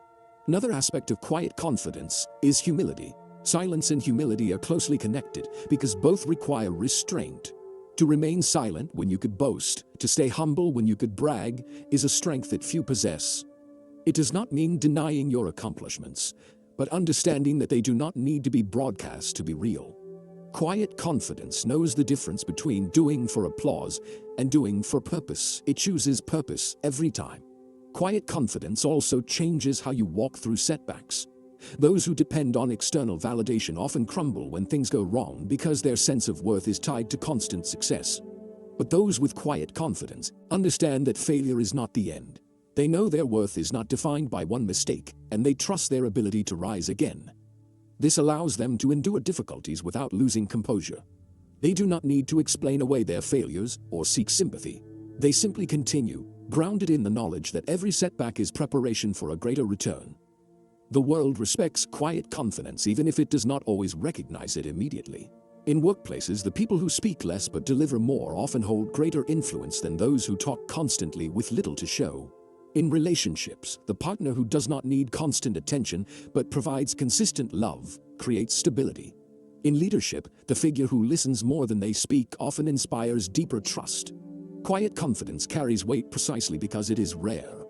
Another aspect of quiet confidence is humility. Silence and humility are closely connected because both require restraint. To remain silent when you could boast, to stay humble when you could brag, is a strength that few possess. It does not mean denying your accomplishments, but understanding that they do not need to be broadcast to be real. Quiet confidence knows the difference between doing for applause and doing for purpose. It chooses purpose every time. Quiet confidence also changes how you walk through setbacks. Those who depend on external validation often crumble when things go wrong because their sense of worth is tied to constant success. But those with quiet confidence understand that failure is not the end. They know their worth is not defined by one mistake, and they trust their ability to rise again. This allows them to endure difficulties without losing composure. They do not need to explain away their failures or seek sympathy. They simply continue, grounded in the knowledge that every setback is preparation for a greater return. The world respects quiet confidence even if it does not always recognize it immediately. In workplaces, the people who speak less but deliver more often hold greater influence than those who talk constantly with little to show. In relationships, the partner who does not need constant attention but provides consistent love creates stability. In leadership, the figure who listens more than they speak often inspires deeper trust. Quiet confidence carries weight precisely because it is rare.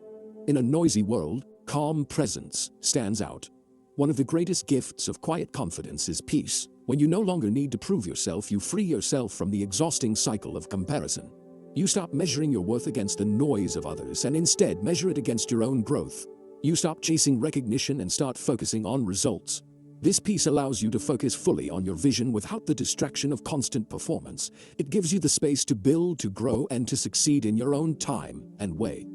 In a noisy world, calm presence stands out. One of the greatest gifts of quiet confidence is peace. When you no longer need to prove yourself, you free yourself from the exhausting cycle of comparison. You stop measuring your worth against the noise of others and instead measure it against your own growth. You stop chasing recognition and start focusing on results. This peace allows you to focus fully on your vision without the distraction of constant performance. It gives you the space to build, to grow, and to succeed in your own time and way.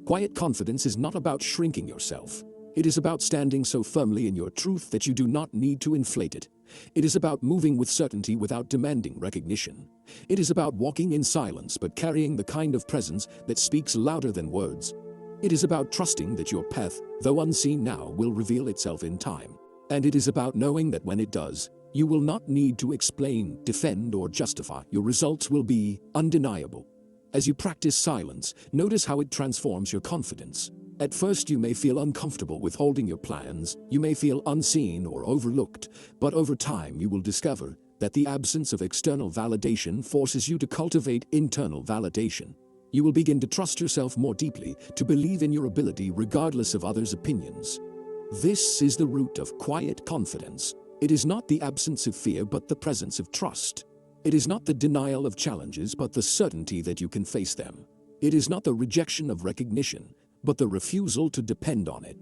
Quiet confidence is not about shrinking yourself. It is about standing so firmly in your truth that you do not need to inflate it. It is about moving with certainty without demanding recognition. It is about walking in silence but carrying the kind of presence that speaks louder than words. It is about trusting that your path, though unseen now, will reveal itself in time. And it is about knowing that when it does, you will not need to explain, defend, or justify. Your results will be undeniable. As you practice silence, notice how it transforms your confidence. At first you may feel uncomfortable with holding your plans, you may feel unseen or overlooked, but over time you will discover that the absence of external validation forces you to cultivate internal validation. You will begin to trust yourself more deeply, to believe in your ability regardless of others' opinions. This is the root of quiet confidence. It is not the absence of fear but the presence of trust. It is not the denial of challenges but the certainty that you can face them. It is not the rejection of recognition, but the refusal to depend on it.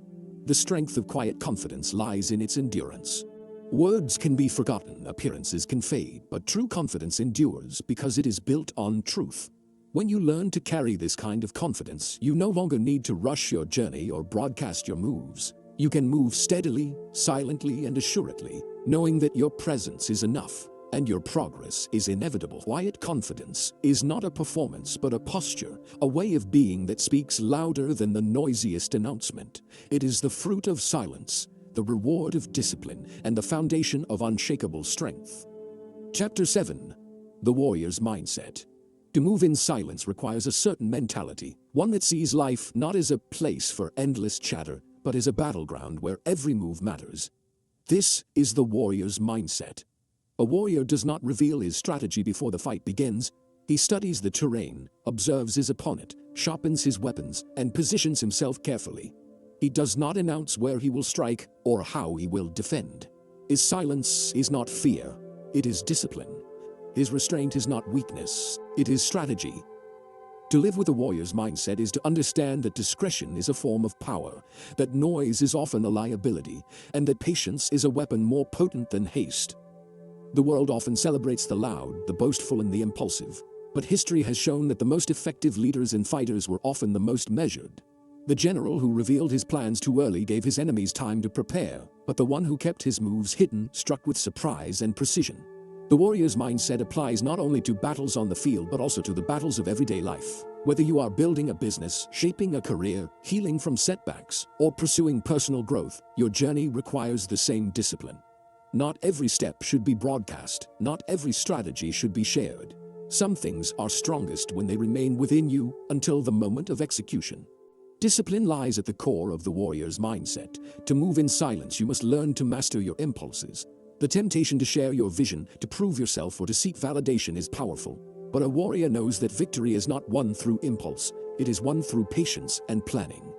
The strength of quiet confidence lies in its endurance. Words can be forgotten, appearances can fade, but true confidence endures because it is built on truth. When you learn to carry this kind of confidence, you no longer need to rush your journey or broadcast your moves. You can move steadily, silently, and assuredly, knowing that your presence is enough and your progress is inevitable. Quiet confidence is not a performance but a posture, a way of being that speaks louder than the noisiest announcement. It is the fruit of silence, the reward of discipline, and the foundation of unshakable strength. Chapter 7. The Warrior's Mindset. To move in silence requires a certain mentality, one that sees life not as a place for endless chatter, but as a battleground where every move matters. This is the warrior's mindset. A warrior does not reveal his strategy before the fight begins. He studies the terrain, observes his opponent, sharpens his weapons, and positions himself carefully. He does not announce where he will strike or how he will defend. His silence is not fear, it is discipline. His restraint is not weakness, it is strategy. To live with a warrior's mindset is to understand that discretion is a form of power, that noise is often a liability, and that patience is a weapon more potent than haste. The world often celebrates the loud, the boastful, and the impulsive, but history has shown that the most effective leaders and fighters were often the most measured. The general who revealed his plans too early gave his enemies time to prepare, but the one who kept his moves hidden struck with surprise and precision. The warrior's mindset applies not only to battles on the field but also to the battles of everyday life. Whether you are building a business, shaping a career, healing from setbacks, or pursuing personal growth, your journey requires the same discipline. Not every step should be broadcast, not every strategy should be shared. Some things are strongest when they remain within you until the moment of execution. Discipline lies at the core of the warrior's mindset. To move in silence, you must learn to master your impulses. The temptation to share your vision, to prove yourself, or to seek validation is powerful. But a warrior knows that victory is not won through impulse, it is won through patience and planning.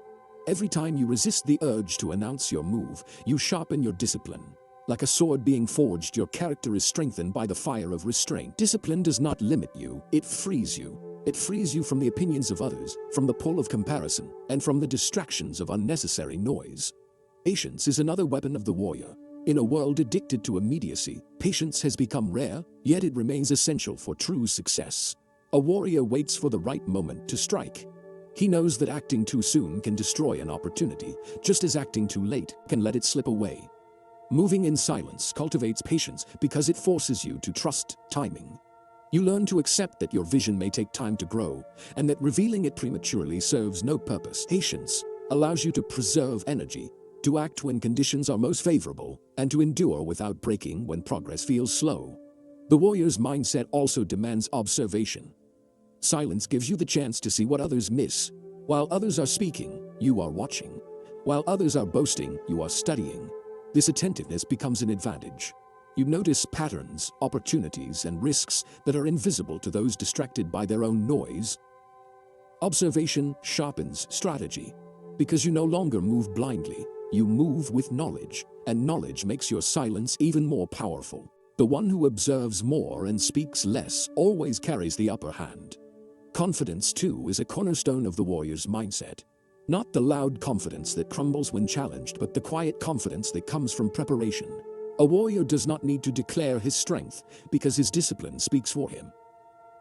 Every time you resist the urge to announce your move, you sharpen your discipline. Like a sword being forged, your character is strengthened by the fire of restraint. Discipline does not limit you, it frees you. It frees you from the opinions of others, from the pull of comparison, and from the distractions of unnecessary noise. Patience is another weapon of the warrior. In a world addicted to immediacy, patience has become rare, yet it remains essential for true success. A warrior waits for the right moment to strike. He knows that acting too soon can destroy an opportunity, just as acting too late can let it slip away. Moving in silence cultivates patience because it forces you to trust timing. You learn to accept that your vision may take time to grow, and that revealing it prematurely serves no purpose. Patience allows you to preserve energy, to act when conditions are most favorable, and to endure without breaking when progress feels slow. The warrior's mindset also demands observation. Silence gives you the chance to see what others miss. While others are speaking, you are watching. While others are boasting, you are studying. This attentiveness becomes an advantage. You notice patterns, opportunities, and risks that are invisible to those distracted by their own noise. Observation sharpens strategy. Because you no longer move blindly, you move with knowledge, and knowledge makes your silence even more powerful. The one who observes more and speaks less always carries the upper hand. Confidence, too, is a cornerstone of the warrior's mindset. Not the loud confidence that crumbles when challenged, but the quiet confidence that comes from preparation. A warrior does not need to declare his strength because his discipline speaks for him.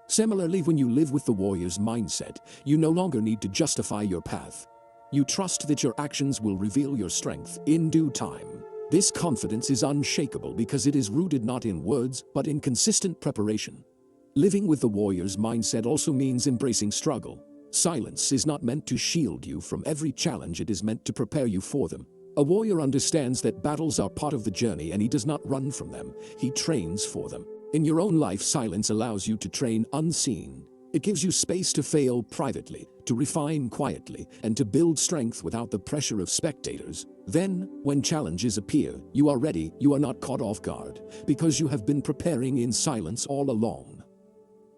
Similarly, when you live with the warrior's mindset, you no longer need to justify your path. You trust that your actions will reveal your strength in due time. This confidence is unshakable because it is rooted not in words but in consistent preparation. Living with the warrior's mindset also means embracing struggle. Silence is not meant to shield you from every challenge, it is meant to prepare you for them. A warrior understands that battles are part of the journey and he does not run from them, he trains for them. In your own life, silence allows you to train unseen. It gives you space to fail privately, to refine quietly, and to build strength without the pressure of spectators. Then, when challenges appear, you are ready, you are not caught off guard, because you have been preparing in silence all along.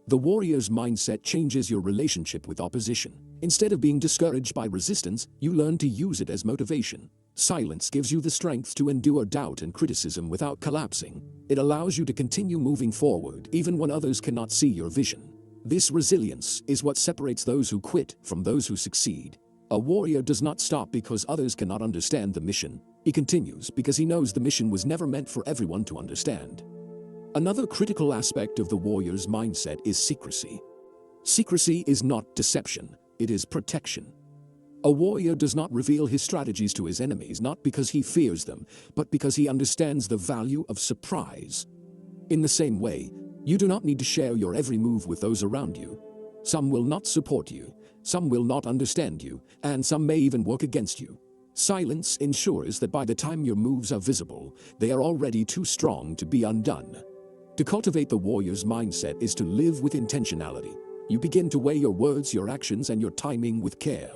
The warrior's mindset changes your relationship with opposition. Instead of being discouraged by resistance, you learn to use it as motivation. Silence gives you the strength to endure doubt and criticism without collapsing. It allows you to continue moving forward even when others cannot see your vision. This resilience is what separates those who quit from those who succeed. A warrior does not stop because others cannot understand the mission. He continues because he knows the mission was never meant for everyone to understand. Another critical aspect of the warrior's mindset is secrecy. Secrecy is not deception, it is protection. A warrior does not reveal his strategies to his enemies, not because he fears them, but because he understands the value of surprise. In the same way, you do not need to share your every move with those around you. Some will not support you, some will not understand you, and some may even work against you. Silence ensures that by the time your moves are visible, they are already too strong to be undone. To cultivate the warrior's mindset is to live with intentionality. You begin to weigh your words, your actions, and your timing with care.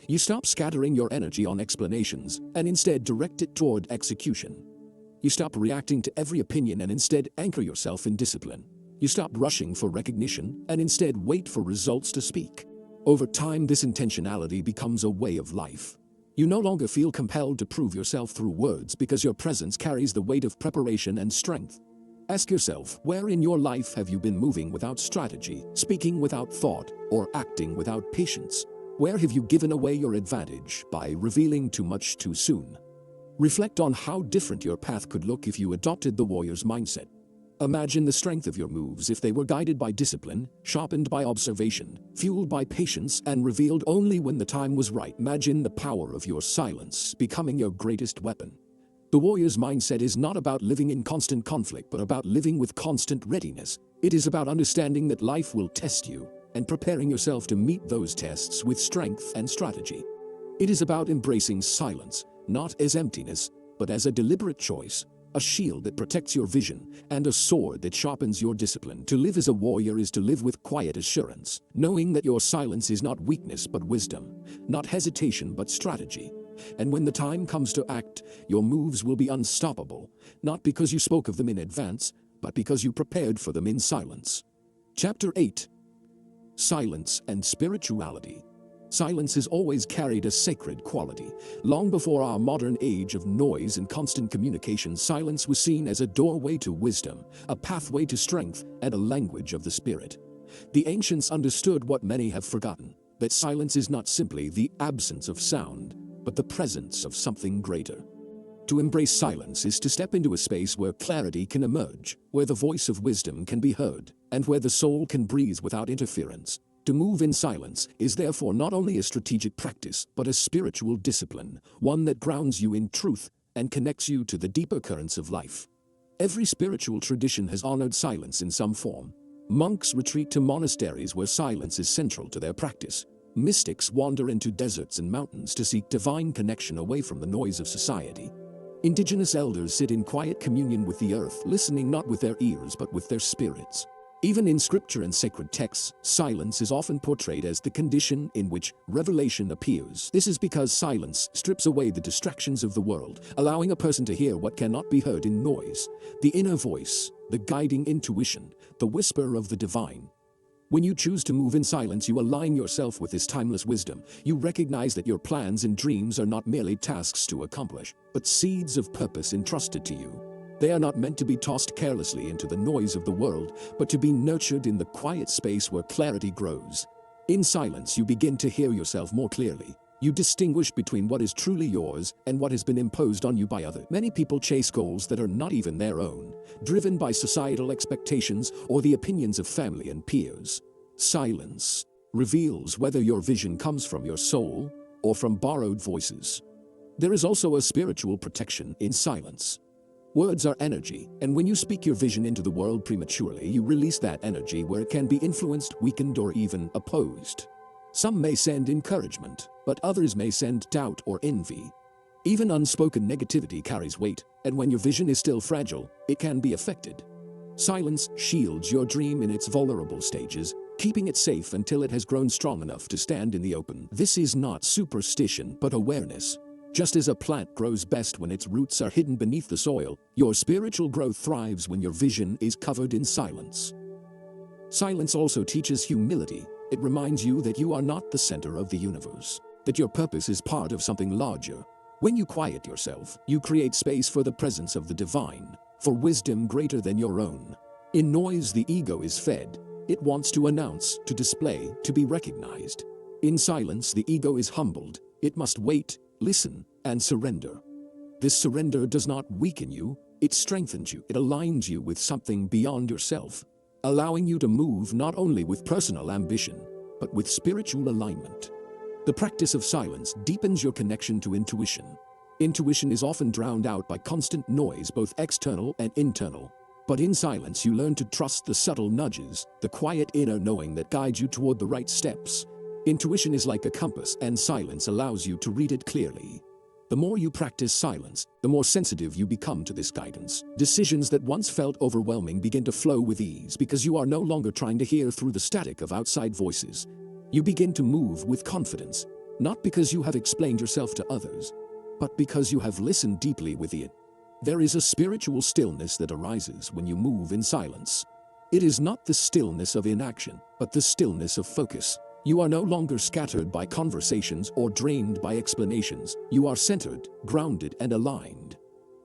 You stop scattering your energy on explanations and instead direct it toward execution. You stop reacting to every opinion and instead anchor yourself in discipline. You stop rushing for recognition and instead wait for results to speak. Over time, this intentionality becomes a way of life. You no longer feel compelled to prove yourself through words because your presence carries the weight of preparation and strength. Ask yourself, where in your life have you been moving without strategy, speaking without thought, or acting without patience? Where have you given away your advantage by revealing too much too soon? Reflect on how different your path could look if you adopted the warrior's mindset. Imagine the strength of your moves if they were guided by discipline, sharpened by observation, fueled by patience, and revealed only when the time was right. Imagine the power of your silence becoming your greatest weapon. The warrior's mindset is not about living in constant conflict, but about living with constant readiness. It is about understanding that life will test you and preparing yourself to meet those tests with strength and strategy. It is about embracing silence, not as emptiness, but as a deliberate choice, a shield that protects your vision, and a sword that sharpens your discipline. To live as a warrior is to live with quiet assurance, knowing that your silence is not weakness but wisdom, not hesitation but strategy. And when the time comes to act, your moves will be unstoppable, not because you spoke of them in advance, but because you prepared for them in silence. Chapter 8. Silence and Spirituality. Silence has always carried a sacred quality. Long before our modern age of noise and constant communication, silence was seen as a doorway to wisdom, a pathway to strength, and a language of the spirit. The ancients understood what many have forgotten, that silence is not simply the absence of sound, but the presence of something greater. To embrace silence is to step into a space where clarity can emerge, where the voice of wisdom can be heard, and where the soul can breathe without interference. To move in silence is therefore not only a strategic practice, but a spiritual discipline, one that grounds you in truth and connects you to the deeper currents of life. Every spiritual tradition has honored silence in some form. Monks retreat to monasteries where silence is central to their practice. Mystics wander into deserts and mountains to seek divine connection away from the noise of society. Indigenous elders sit in quiet communion with the earth, listening not with their ears but with their spirits. Even in scripture and sacred texts, silence is often portrayed as the condition in which revelation appears. This is because silence strips away the distractions of the world, allowing a person to hear what cannot be heard in noise, the inner voice, the guiding intuition, the whisper of the divine. When you choose to move in silence, you align yourself with this timeless wisdom. You recognize that your plans and dreams are not merely tasks to accomplish, but seeds of purpose entrusted to you. They are not meant to be tossed carelessly into the noise of the world, but to be nurtured in the quiet space where clarity grows. In silence, you begin to hear yourself more clearly. You distinguish between what is truly yours and what has been imposed on you by others. Many people chase goals that are not even their own, driven by societal expectations or the opinions of family and peers. Silence reveals whether your vision comes from your soul or from borrowed voices. There is also a spiritual protection in silence. Words are energy, and when you speak your vision into the world prematurely, you release that energy where it can be influenced, weakened, or even opposed. Some may send encouragement, but others may send doubt or envy. Even unspoken negativity carries weight, and when your vision is still fragile, it can be affected. Silence shields your dream in its vulnerable stages, keeping it safe until it has grown strong enough to stand in the open. This is not superstition, but awareness. Just as a plant grows best when its roots are hidden beneath the soil, your spiritual growth thrives when your vision is covered in silence. Silence also teaches humility. It reminds you that you are not the center of the universe, that your purpose is part of something larger. When you quiet yourself, you create space for the presence of the divine, for wisdom greater than your own. In noise, the ego is fed. It wants to announce, to display, to be recognized. In silence, the ego is humbled. It must wait, listen, and surrender. This surrender does not weaken you, it strengthens you. It aligns you with something beyond yourself, allowing you to move not only with personal ambition, but with spiritual alignment. The practice of silence deepens your connection to intuition. Intuition is often drowned out by constant noise, both external and internal. But in silence, you learn to trust the subtle nudges, the quiet inner knowing that guides you toward the right steps. Intuition is like a compass, and silence allows you to read it clearly. The more you practice silence, the more sensitive you become to this guidance. Decisions that once felt overwhelming begin to flow with ease because you are no longer trying to hear through the static of outside voices. You begin to move with confidence, not because you have explained yourself to others, but because you have listened deeply with it. There is a spiritual stillness that arises when you move in silence. It is not the stillness of inaction, but the stillness of focus. You are no longer scattered by conversations or drained by explanations. You are centered, grounded, and aligned.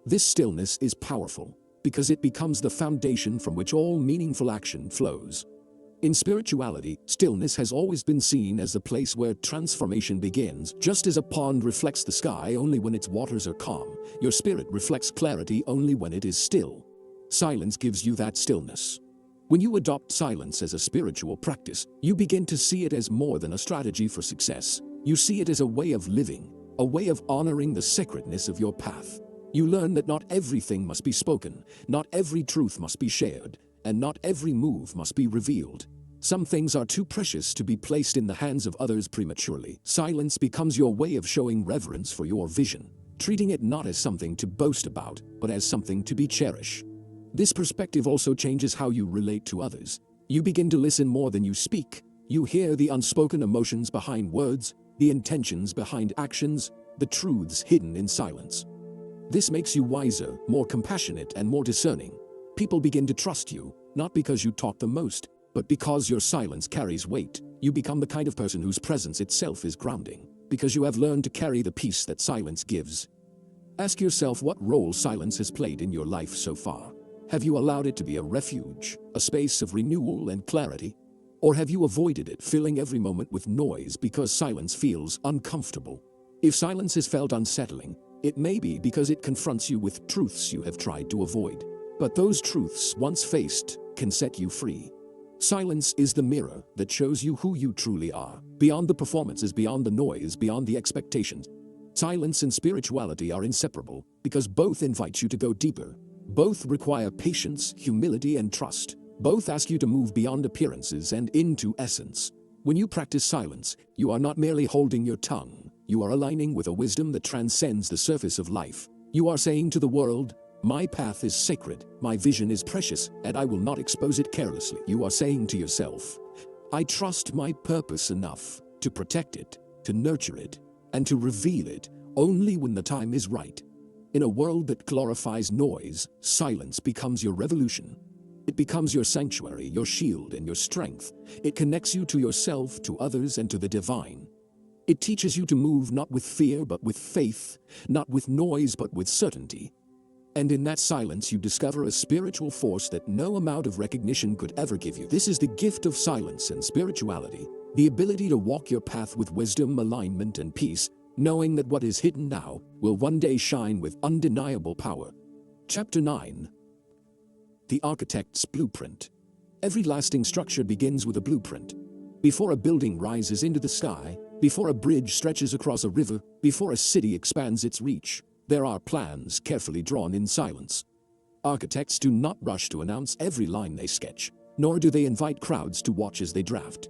This stillness is powerful because it becomes the foundation from which all meaningful action flows. In spirituality, stillness has always been seen as the place where transformation begins. Just as a pond reflects the sky only when its waters are calm, your spirit reflects clarity only when it is still. Silence gives you that stillness. When you adopt silence as a spiritual practice, you begin to see it as more than a strategy for success. You see it as a way of living, a way of honoring the sacredness of your path. You learn that not everything must be spoken, not every truth must be shared, and not every move must be revealed. Some things are too precious to be placed in the hands of others prematurely. Silence becomes your way of showing reverence for your vision, treating it not as something to boast about, but as something to be cherished. This perspective also changes how you relate to others. You begin to listen more than you speak. You hear the unspoken emotions behind words, the intentions behind actions, the truths hidden in silence. This makes you wiser, more compassionate, and more discerning. People begin to trust you, not because you talk the most, but because your silence carries weight. You become the kind of person whose presence itself is grounding, because you have learned to carry the peace that silence gives. Ask yourself what role silence has played in your life so far. Have you allowed it to be a refuge, a space of renewal and clarity? Or have you avoided it, filling every moment with noise because silence feels uncomfortable? If silence has felt unsettling, it may be because it confronts you with truths you have tried to avoid. But those truths, once faced, can set you free. Silence is the mirror that shows you who you truly are, beyond the performances, beyond the noise, beyond the expectations. Silence and spirituality are inseparable because both invite you to go deeper. Both require patience, humility, and trust. Both ask you to move beyond appearances and into essence. When you practice silence, you are not merely holding your tongue. You are aligning with a wisdom that transcends the surface of life. You are saying to the world, "My path is sacred, my vision is precious, and I will not expose it carelessly." You are saying to yourself, "I trust my purpose enough to protect it, to nurture it, and to reveal it only when the time is right." In a world that glorifies noise, silence becomes your revolution. It becomes your sanctuary, your shield, and your strength. It connects you to yourself, to others, and to the divine. It teaches you to move not with fear, but with faith, not with noise, but with certainty. And in that silence, you discover a spiritual force that no amount of recognition could ever give you. This is the gift of silence and spirituality. The ability to walk your path with wisdom, alignment, and peace, knowing that what is hidden now will one day shine with undeniable power. Chapter 9. The Architect's Blueprint. Every lasting structure begins with a blueprint. Before a building rises into the sky, before a bridge stretches across a river, before a city expands its reach, there are plans carefully drawn in silence. Architects do not rush to announce every line they sketch, nor do they invite crowds to watch as they draft.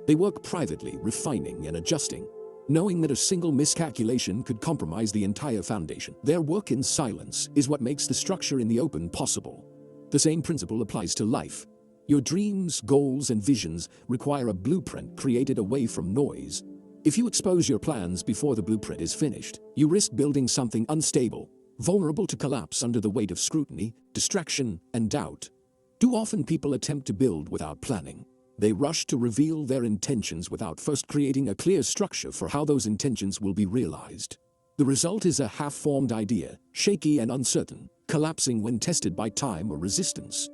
They work privately, refining and adjusting, knowing that a single miscalculation could compromise the entire foundation. Their work in silence is what makes the structure in the open possible. The same principle applies to life. Your dreams, goals, and visions require a blueprint created away from noise. If you expose your plans before the blueprint is finished, you risk building something unstable, vulnerable to collapse under the weight of scrutiny, distraction, and doubt. Too often people attempt to build without planning. They rush to reveal their intentions without first creating a clear structure for how those intentions will be realized. The result is a half-formed idea, shaky and uncertain, collapsing when tested by time or resistance.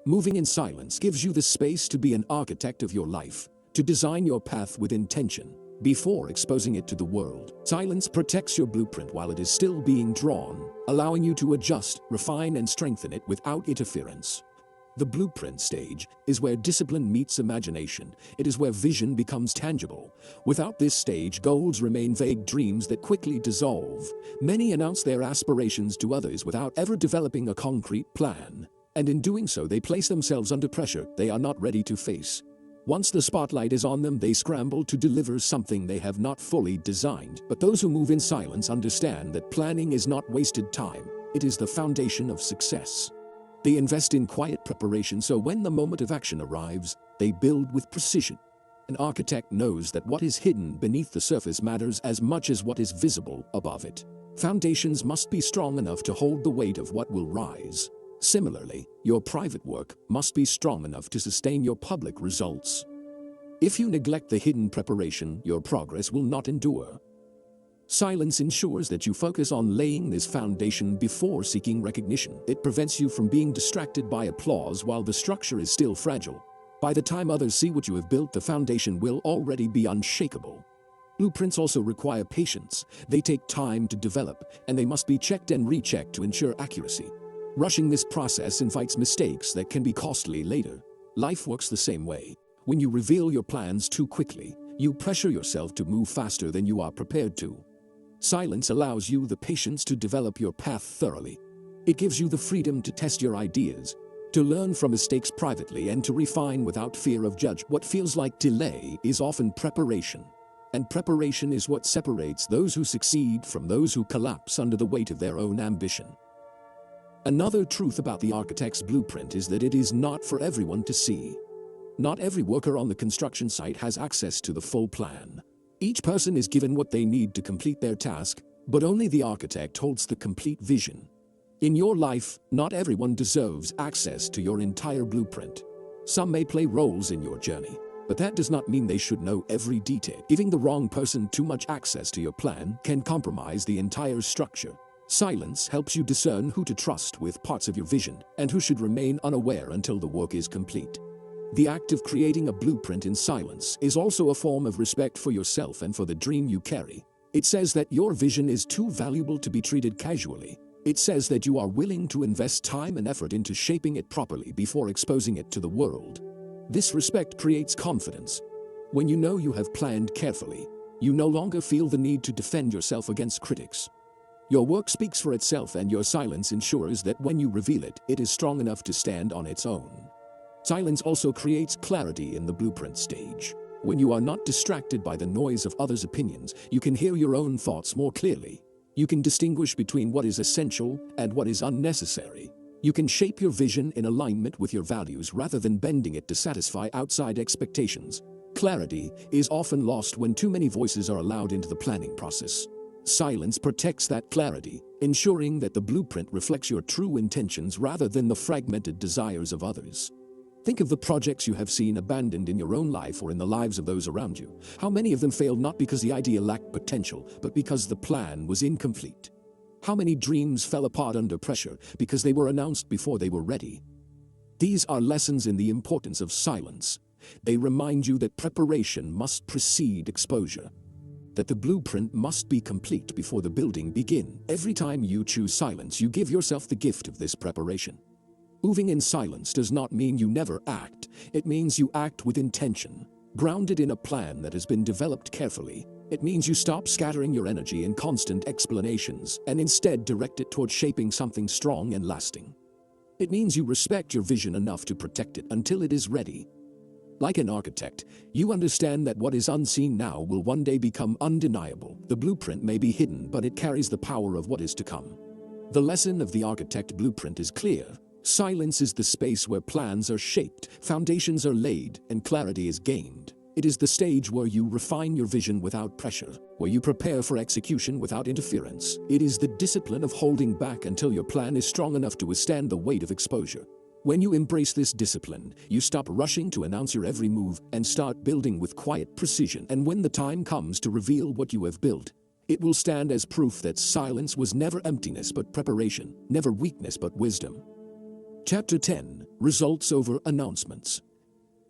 Moving in silence gives you the space to be an architect of your life, to design your path with intention, before exposing it to the world. Silence protects your blueprint while it is still being drawn, allowing you to adjust, refine, and strengthen it without interference. The blueprint stage is where discipline meets imagination. It is where vision becomes tangible. Without this stage, goals remain vague dreams that quickly dissolve. Many announce their aspirations to others without ever developing a concrete plan. And in doing so, they place themselves under pressure they are not ready to face. Once the spotlight is on them, they scramble to deliver something they have not fully designed. But those who move in silence understand that planning is not wasted time. It is the foundation of success. They invest in quiet preparation so when the moment of action arrives, they build with precision. An architect knows that what is hidden beneath the surface matters as much as what is visible above it. Foundations must be strong enough to hold the weight of what will rise. Similarly, your private work must be strong enough to sustain your public results. If you neglect the hidden preparation, your progress will not endure. Silence ensures that you focus on laying this foundation before seeking recognition. It prevents you from being distracted by applause while the structure is still fragile. By the time others see what you have built, the foundation will already be unshakable. Blueprints also require patience. They take time to develop, and they must be checked and rechecked to ensure accuracy. Rushing this process invites mistakes that can be costly later. Life works the same way. When you reveal your plans too quickly, you pressure yourself to move faster than you are prepared to. Silence allows you the patience to develop your path thoroughly. It gives you the freedom to test your ideas, to learn from mistakes privately, and to refine without fear of judgment. What feels like delay is often preparation, and preparation is what separates those who succeed from those who collapse under the weight of their own ambition. Another truth about the architect's blueprint is that it is not for everyone to see. Not every worker on the construction site has access to the full plan. Each person is given what they need to complete their task, but only the architect holds the complete vision. In your life, not everyone deserves access to your entire blueprint. Some may play roles in your journey, but that does not mean they should know every detail. Giving the wrong person too much access to your plan can compromise the entire structure. Silence helps you discern who to trust with parts of your vision and who should remain unaware until the work is complete. The act of creating a blueprint in silence is also a form of respect for yourself and for the dream you carry. It says that your vision is too valuable to be treated casually. It says that you are willing to invest time and effort into shaping it properly before exposing it to the world. This respect creates confidence. When you know you have planned carefully, you no longer feel the need to defend yourself against critics. Your work speaks for itself, and your silence ensures that when you reveal it, it is strong enough to stand on its own. Silence also creates clarity in the blueprint stage. When you are not distracted by the noise of others' opinions, you can hear your own thoughts more clearly. You can distinguish between what is essential and what is unnecessary. You can shape your vision in alignment with your values rather than bending it to satisfy outside expectations. Clarity is often lost when too many voices are allowed into the planning process. Silence protects that clarity, ensuring that the blueprint reflects your true intentions rather than the fragmented desires of others. Think of the projects you have seen abandoned in your own life or in the lives of those around you. How many of them failed not because the idea lacked potential, but because the plan was incomplete? How many dreams fell apart under pressure because they were announced before they were ready? These are lessons in the importance of silence. They remind you that preparation must precede exposure, that the blueprint must be complete before the building begins. Every time you choose silence, you give yourself the gift of this preparation. Moving in silence does not mean you never act. It means you act with intention, grounded in a plan that has been developed carefully. It means you stop scattering your energy in constant explanations and instead direct it toward shaping something strong and lasting. It means you respect your vision enough to protect it until it is ready. Like an architect, you understand that what is unseen now will one day become undeniable. The blueprint may be hidden, but it carries the power of what is to come. The lesson of the architect blueprint is clear. Silence is the space where plans are shaped, foundations are laid, and clarity is gained. It is the stage where you refine your vision without pressure, where you prepare for execution without interference. It is the discipline of holding back until your plan is strong enough to withstand the weight of exposure. When you embrace this discipline, you stop rushing to announce your every move and start building with quiet precision. And when the time comes to reveal what you have built, it will stand as proof that silence was never emptiness but preparation, never weakness but wisdom. Chapter 10: Results over Announcements.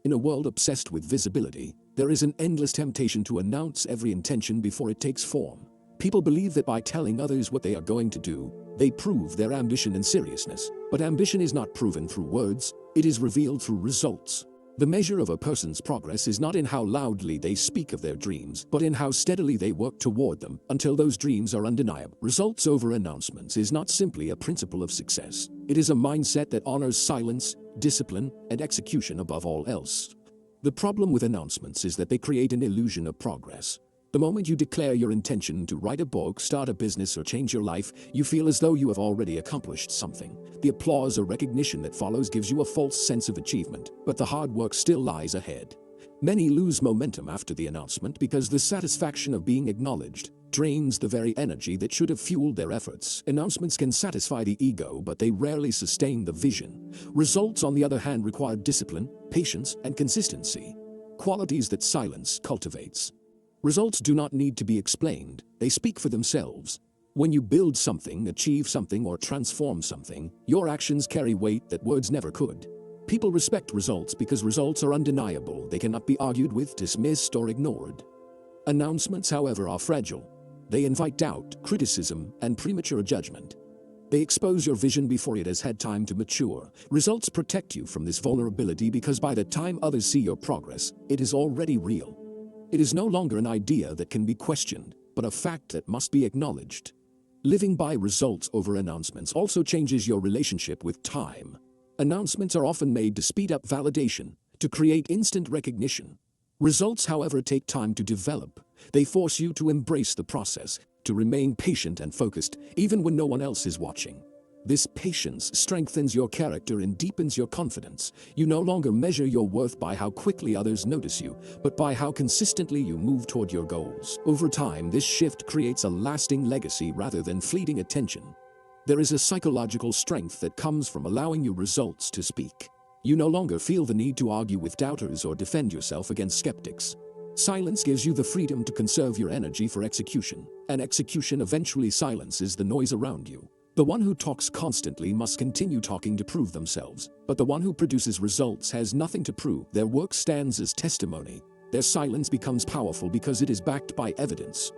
In a world obsessed with visibility, there is an endless temptation to announce every intention before it takes form. People believe that by telling others what they are going to do, they prove their ambition and seriousness. But ambition is not proven through words, it is revealed through results. The measure of a person's progress is not in how loudly they speak of their dreams, but in how steadily they work toward them until those dreams are undeniable. Results over announcements is not simply a principle of success. It is a mindset that honors silence, discipline, and execution above all else. The problem with announcements is that they create an illusion of progress. The moment you declare your intention to write a book, start a business, or change your life, you feel as though you have already accomplished something. The applause or recognition that follows gives you a false sense of achievement, but the hard work still lies ahead. Many lose momentum after the announcement because the satisfaction of being acknowledged drains the very energy that should have fueled their efforts. Announcements can satisfy the ego, but they rarely sustain the vision. Results, on the other hand, require discipline, patience, and consistency, qualities that silence cultivates. Results do not need to be explained, they speak for themselves. When you build something, achieve something, or transform something, your actions carry weight that words never could. People respect results because results are undeniable. They cannot be argued with, dismissed, or ignored. Announcements, however, are fragile. They invite doubt, criticism, and premature judgment. They expose your vision before it has had time to mature. Results protect you from this vulnerability because by the time others see your progress, it is already real. It is no longer an idea that can be questioned, but a fact that must be acknowledged. Living by results over announcements also changes your relationship with time. Announcements are often made to speed up validation, to create instant recognition. Results, however, take time to develop. They force you to embrace the process, to remain patient and focused, even when no one else is watching. This patience strengthens your character and deepens your confidence. You no longer measure your worth by how quickly others notice you, but by how consistently you move toward your goals. Over time, this shift creates a lasting legacy rather than fleeting attention. There is a psychological strength that comes from allowing your results to speak. You no longer feel the need to argue with doubters or defend yourself against skeptics. Silence gives you the freedom to conserve your energy for execution, and execution eventually silences the noise around you. The one who talks constantly must continue talking to prove themselves, but the one who produces results has nothing to prove. Their work stands as testimony. Their silence becomes powerful because it is backed by evidence.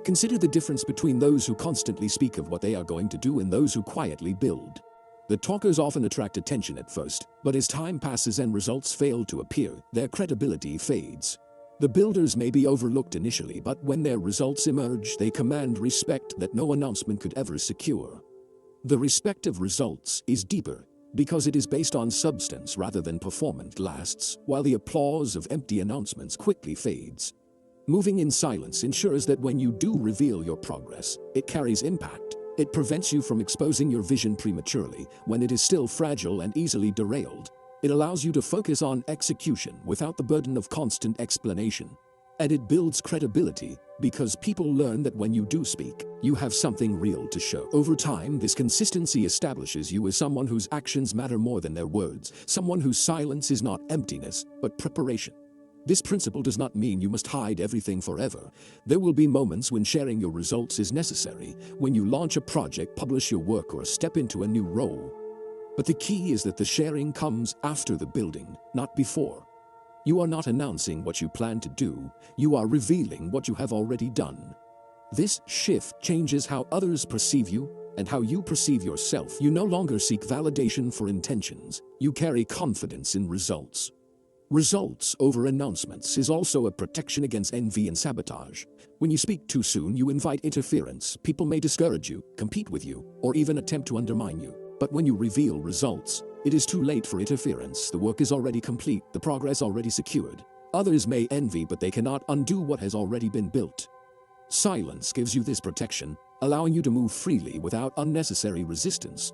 Consider the difference between those who constantly speak of what they are going to do and those who quietly build. The talkers often attract attention at first, but as time passes and results fail to appear, their credibility fades. The builders may be overlooked initially, but when their results emerge, they command respect that no announcement could ever secure. The respect of results is deeper because it is based on substance rather than performance lasts, while the applause of empty announcements quickly fades. Moving in silence ensures that when you do reveal your progress, it carries impact. It prevents you from exposing your vision prematurely when it is still fragile and easily derailed. It allows you to focus on execution without the burden of constant explanation. And it builds credibility because people learn that when you do speak, you have something real to show. Over time, this consistency establishes you as someone whose actions matter more than their words, someone whose silence is not emptiness, but preparation. This principle does not mean you must hide everything forever. There will be moments when sharing your results is necessary, when you launch a project, publish your work, or step into a new role. But the key is that the sharing comes after the building, not before. You are not announcing what you plan to do, you are revealing what you have already done. This shift changes how others perceive you and how you perceive yourself. You no longer seek validation for intentions, you carry confidence in results. Results over announcements is also a protection against envy and sabotage. When you speak too soon, you invite interference. People may discourage you, compete with you, or even attempt to undermine you. But when you reveal results, it is too late for interference. The work is already complete, the progress already secured. Others may envy, but they cannot undo what has already been built. Silence gives you this protection, allowing you to move freely without unnecessary resistance.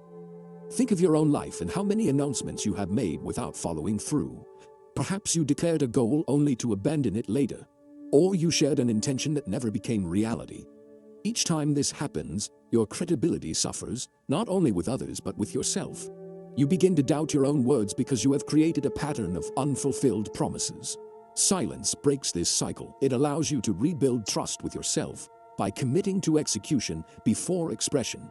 Think of your own life and how many announcements you have made without following through. Perhaps you declared a goal only to abandon it later, or you shared an intention that never became reality. Each time this happens, your credibility suffers, not only with others but with yourself. You begin to doubt your own words because you have created a pattern of unfulfilled promises. Silence breaks this cycle. It allows you to rebuild trust with yourself by committing to execution before expression.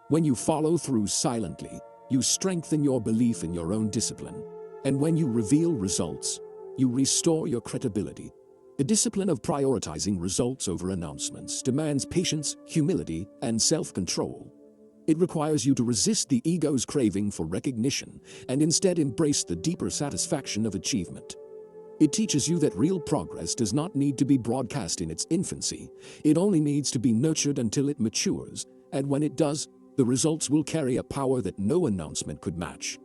When you follow through silently, you strengthen your belief in your own discipline. And when you reveal results, you restore your credibility. The discipline of prioritizing results over announcements demands patience, humility, and self-control. It requires you to resist the ego's craving for recognition and instead embrace the deeper satisfaction of achievement. It teaches you that real progress does not need to be broadcast in its infancy. It only needs to be nurtured until it matures, and when it does, the results will carry a power that no announcement could match.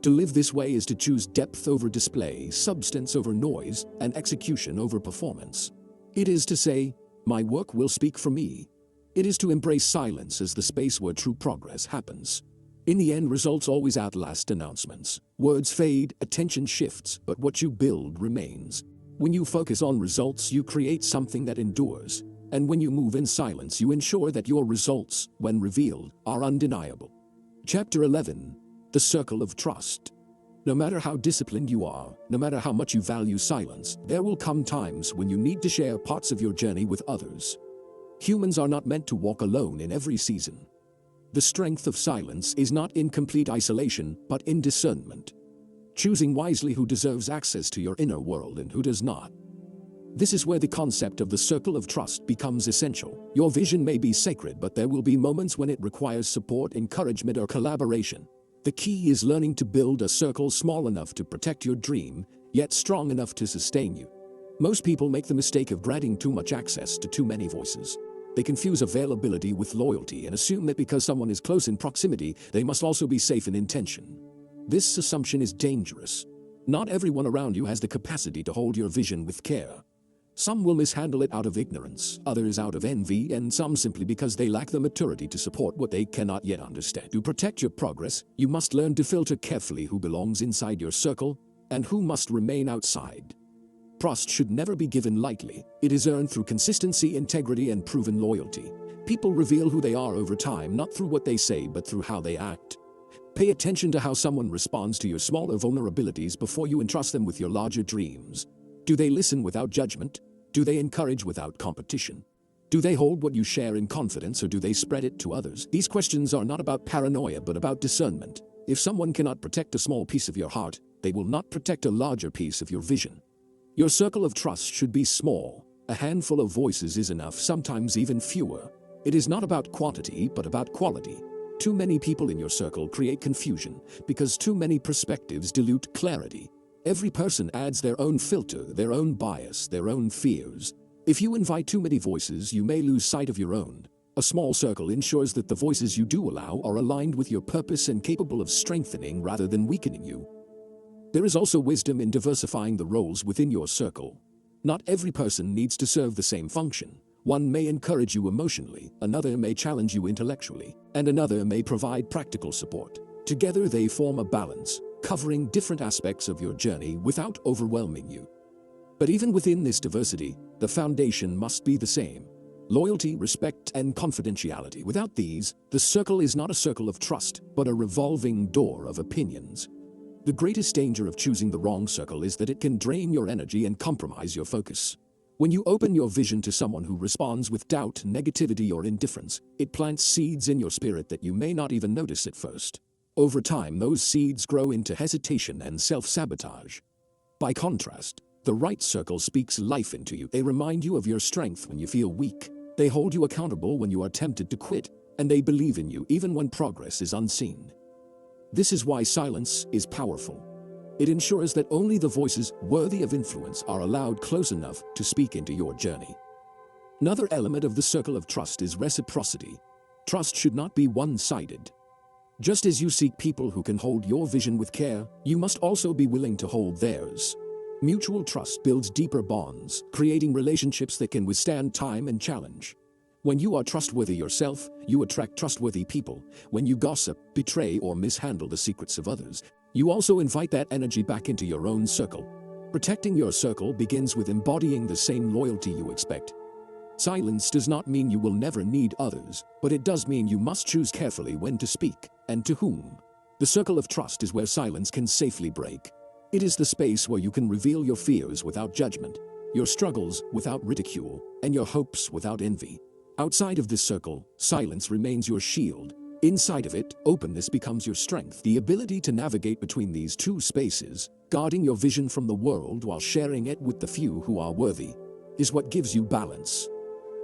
To live this way is to choose depth over display, substance over noise, and execution over performance. It is to say, my work will speak for me. It is to embrace silence as the space where true progress happens. In the end, results always outlast announcements. Words fade, attention shifts, but what you build remains. When you focus on results, you create something that endures. And when you move in silence, you ensure that your results, when revealed, are undeniable. Chapter 11. The Circle of Trust. No matter how disciplined you are, no matter how much you value silence, there will come times when you need to share parts of your journey with others. Humans are not meant to walk alone in every season. The strength of silence is not in complete isolation, but in discernment. Choosing wisely who deserves access to your inner world and who does not. This is where the concept of the circle of trust becomes essential. Your vision may be sacred, but there will be moments when it requires support, encouragement, or collaboration. The key is learning to build a circle small enough to protect your dream, yet strong enough to sustain you. Most people make the mistake of granting too much access to too many voices. They confuse availability with loyalty and assume that because someone is close in proximity, they must also be safe in intention. This assumption is dangerous. Not everyone around you has the capacity to hold your vision with care. Some will mishandle it out of ignorance, others out of envy, and some simply because they lack the maturity to support what they cannot yet understand. To protect your progress, you must learn to filter carefully who belongs inside your circle and who must remain outside. Trust should never be given lightly. It is earned through consistency, integrity, and proven loyalty. People reveal who they are over time, not through what they say, but through how they act. Pay attention to how someone responds to your smaller vulnerabilities before you entrust them with your larger dreams. Do they listen without judgment? Do they encourage without competition? Do they hold what you share in confidence, or do they spread it to others? These questions are not about paranoia, but about discernment. If someone cannot protect a small piece of your heart, they will not protect a larger piece of your vision. Your circle of trust should be small. A handful of voices is enough, sometimes even fewer. It is not about quantity, but about quality. Too many people in your circle create confusion because too many perspectives dilute clarity. Every person adds their own filter, their own bias, their own fears. If you invite too many voices, you may lose sight of your own. A small circle ensures that the voices you do allow are aligned with your purpose and capable of strengthening rather than weakening you. There is also wisdom in diversifying the roles within your circle. Not every person needs to serve the same function. One may encourage you emotionally, another may challenge you intellectually, and another may provide practical support. Together they form a balance, covering different aspects of your journey without overwhelming you. But even within this diversity, the foundation must be the same: loyalty, respect, and confidentiality. Without these, the circle is not a circle of trust, but a revolving door of opinions. The greatest danger of choosing the wrong circle is that it can drain your energy and compromise your focus. When you open your vision to someone who responds with doubt, negativity, or indifference, it plants seeds in your spirit that you may not even notice at first. Over time, those seeds grow into hesitation and self-sabotage. By contrast, The right circle speaks life into you. They remind you of your strength when you feel weak. They hold you accountable when you are tempted to quit, and they believe in you even when progress is unseen. This is why silence is powerful. It ensures that only the voices worthy of influence are allowed close enough to speak into your journey. Another element of the circle of trust is reciprocity. Trust should not be one-sided. Just as you seek people who can hold your vision with care, you must also be willing to hold theirs. Mutual trust builds deeper bonds, creating relationships that can withstand time and challenge. When you are trustworthy yourself, you attract trustworthy people. When you gossip, betray, or mishandle the secrets of others, you also invite that energy back into your own circle. Protecting your circle begins with embodying the same loyalty you expect. Silence does not mean you will never need others, but it does mean you must choose carefully when to speak and to whom. The circle of trust is where silence can safely break. It is the space where you can reveal your fears without judgment, your struggles without ridicule, and your hopes without envy. Outside of this circle, silence remains your shield. Inside of it, openness becomes your strength. The ability to navigate between these two spaces, guarding your vision from the world while sharing it with the few who are worthy, is what gives you balance.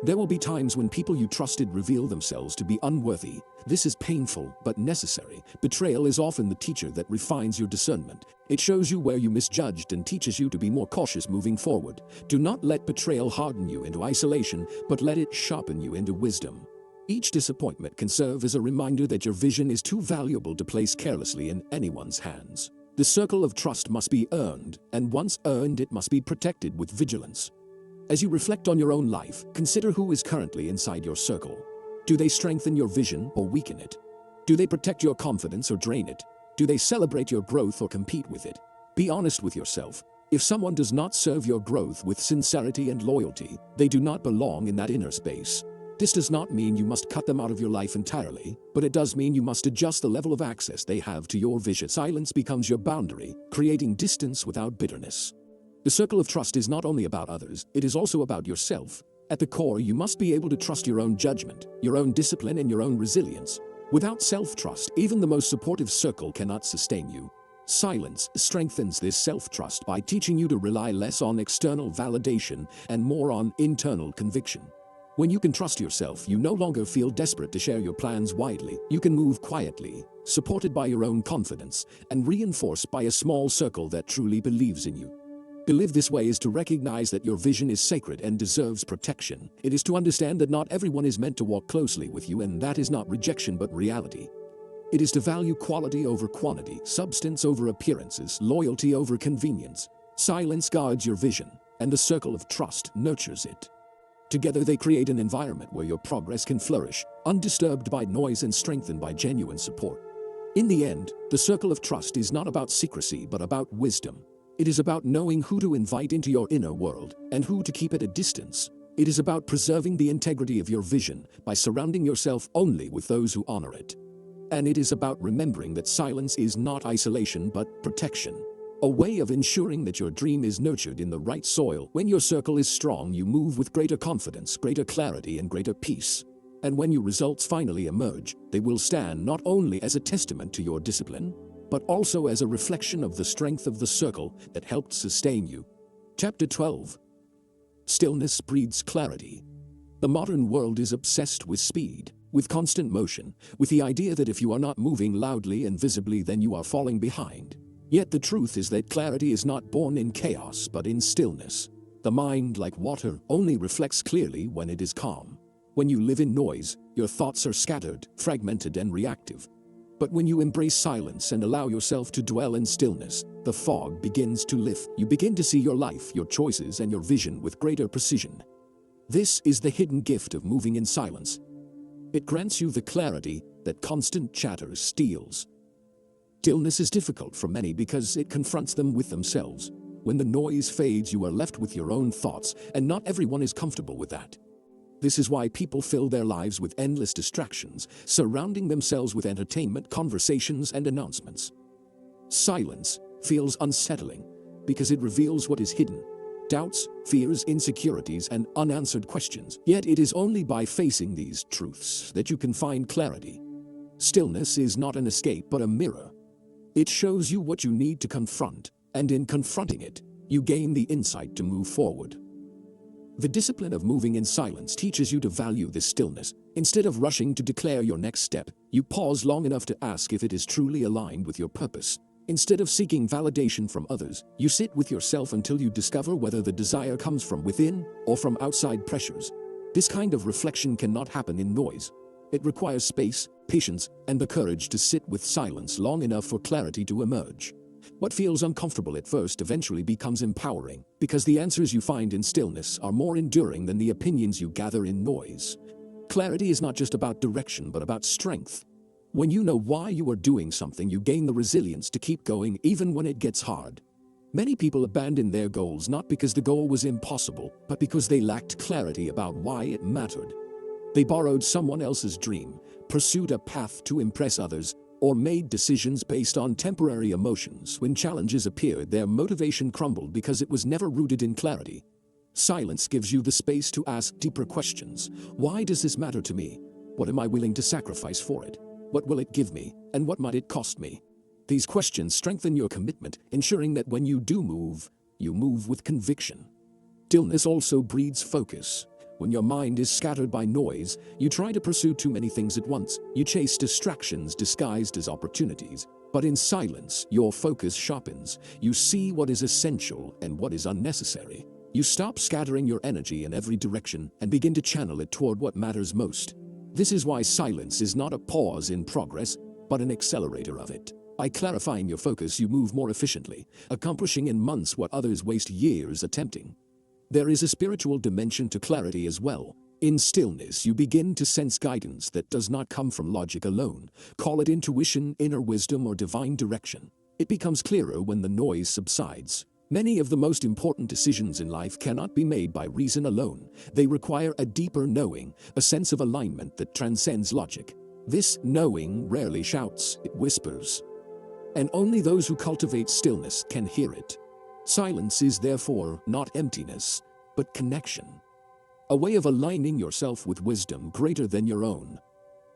There will be times when people you trusted reveal themselves to be unworthy. This is painful but necessary. Betrayal is often the teacher that refines your discernment. It shows you where you misjudged and teaches you to be more cautious moving forward. Do not let betrayal harden you into isolation, but let it sharpen you into wisdom. Each disappointment can serve as a reminder that your vision is too valuable to place carelessly in anyone's hands. The circle of trust must be earned, and once earned, it must be protected with vigilance. As you reflect on your own life, consider who is currently inside your circle. Do they strengthen your vision or weaken it? Do they protect your confidence or drain it? Do they celebrate your growth or compete with it? Be honest with yourself. If someone does not serve your growth with sincerity and loyalty, they do not belong in that inner space. This does not mean you must cut them out of your life entirely, but it does mean you must adjust the level of access they have to your vision. Silence becomes your boundary, creating distance without bitterness. The circle of trust is not only about others, it is also about yourself. At the core, you must be able to trust your own judgment, your own discipline, and your own resilience. Without self-trust, even the most supportive circle cannot sustain you. Silence strengthens this self-trust by teaching you to rely less on external validation and more on internal conviction. When you can trust yourself, you no longer feel desperate to share your plans widely. You can move quietly, supported by your own confidence, and reinforced by a small circle that truly believes in you. To live this way is to recognize that your vision is sacred and deserves protection. It is to understand that not everyone is meant to walk closely with you, and that is not rejection but reality. It is to value quality over quantity, substance over appearances, loyalty over convenience. Silence guards your vision, and the circle of trust nurtures it. Together they create an environment where your progress can flourish, undisturbed by noise and strengthened by genuine support. In the end, the circle of trust is not about secrecy but about wisdom. It is about knowing who to invite into your inner world and who to keep at a distance. It is about preserving the integrity of your vision by surrounding yourself only with those who honor it. And it is about remembering that silence is not isolation but protection, a way of ensuring that your dream is nurtured in the right soil. When your circle is strong, you move with greater confidence, greater clarity, and greater peace. And when your results finally emerge, they will stand not only as a testament to your discipline, but also as a reflection of the strength of the circle that helped sustain you. Chapter 12. Stillness breeds clarity. The modern world is obsessed with speed, with constant motion, with the idea that if you are not moving loudly and visibly, then you are falling behind. Yet the truth is that clarity is not born in chaos, but in stillness. The mind, like water, only reflects clearly when it is calm. When you live in noise, your thoughts are scattered, fragmented, and reactive. But when you embrace silence and allow yourself to dwell in stillness, the fog begins to lift. You begin to see your life, your choices, and your vision with greater precision. This is the hidden gift of moving in silence. It grants you the clarity that constant chatter steals. Stillness is difficult for many because it confronts them with themselves. When the noise fades, you are left with your own thoughts, and not everyone is comfortable with that. This is why people fill their lives with endless distractions, surrounding themselves with entertainment, conversations, and announcements. Silence feels unsettling because it reveals what is hidden: doubts, fears, insecurities, and unanswered questions. Yet it is only by facing these truths that you can find clarity. Stillness is not an escape but a mirror. It shows you what you need to confront, and in confronting it, you gain the insight to move forward. The discipline of moving in silence teaches you to value this stillness. Instead of rushing to declare your next step, you pause long enough to ask if it is truly aligned with your purpose. Instead of seeking validation from others, you sit with yourself until you discover whether the desire comes from within or from outside pressures. This kind of reflection cannot happen in noise. It requires space, patience, and the courage to sit with silence long enough for clarity to emerge. What feels uncomfortable at first eventually becomes empowering, because the answers you find in stillness are more enduring than the opinions you gather in noise. Clarity is not just about direction, but about strength. When you know why you are doing something, you gain the resilience to keep going even when it gets hard. Many people abandon their goals not because the goal was impossible, but because they lacked clarity about why it mattered. They borrowed someone else's dream, pursued a path to impress others, or made decisions based on temporary emotions. When challenges appeared, their motivation crumbled because it was never rooted in clarity. Silence gives you the space to ask deeper questions. Why does this matter to me? What am I willing to sacrifice for it? What will it give me? And what might it cost me? These questions strengthen your commitment, ensuring that when you do move, you move with conviction. Stillness also breeds focus. When your mind is scattered by noise, you try to pursue too many things at once. You chase distractions disguised as opportunities. But in silence, your focus sharpens. You see what is essential and what is unnecessary. You stop scattering your energy in every direction and begin to channel it toward what matters most. This is why silence is not a pause in progress, but an accelerator of it. By clarifying your focus, you move more efficiently, accomplishing in months what others waste years attempting. There is a spiritual dimension to clarity as well. In stillness, you begin to sense guidance that does not come from logic alone. Call it intuition, inner wisdom, or divine direction. It becomes clearer when the noise subsides. Many of the most important decisions in life cannot be made by reason alone. They require a deeper knowing, a sense of alignment that transcends logic. This knowing rarely shouts, it whispers. And only those who cultivate stillness can hear it. Silence is therefore not emptiness, but connection. A way of aligning yourself with wisdom greater than your own.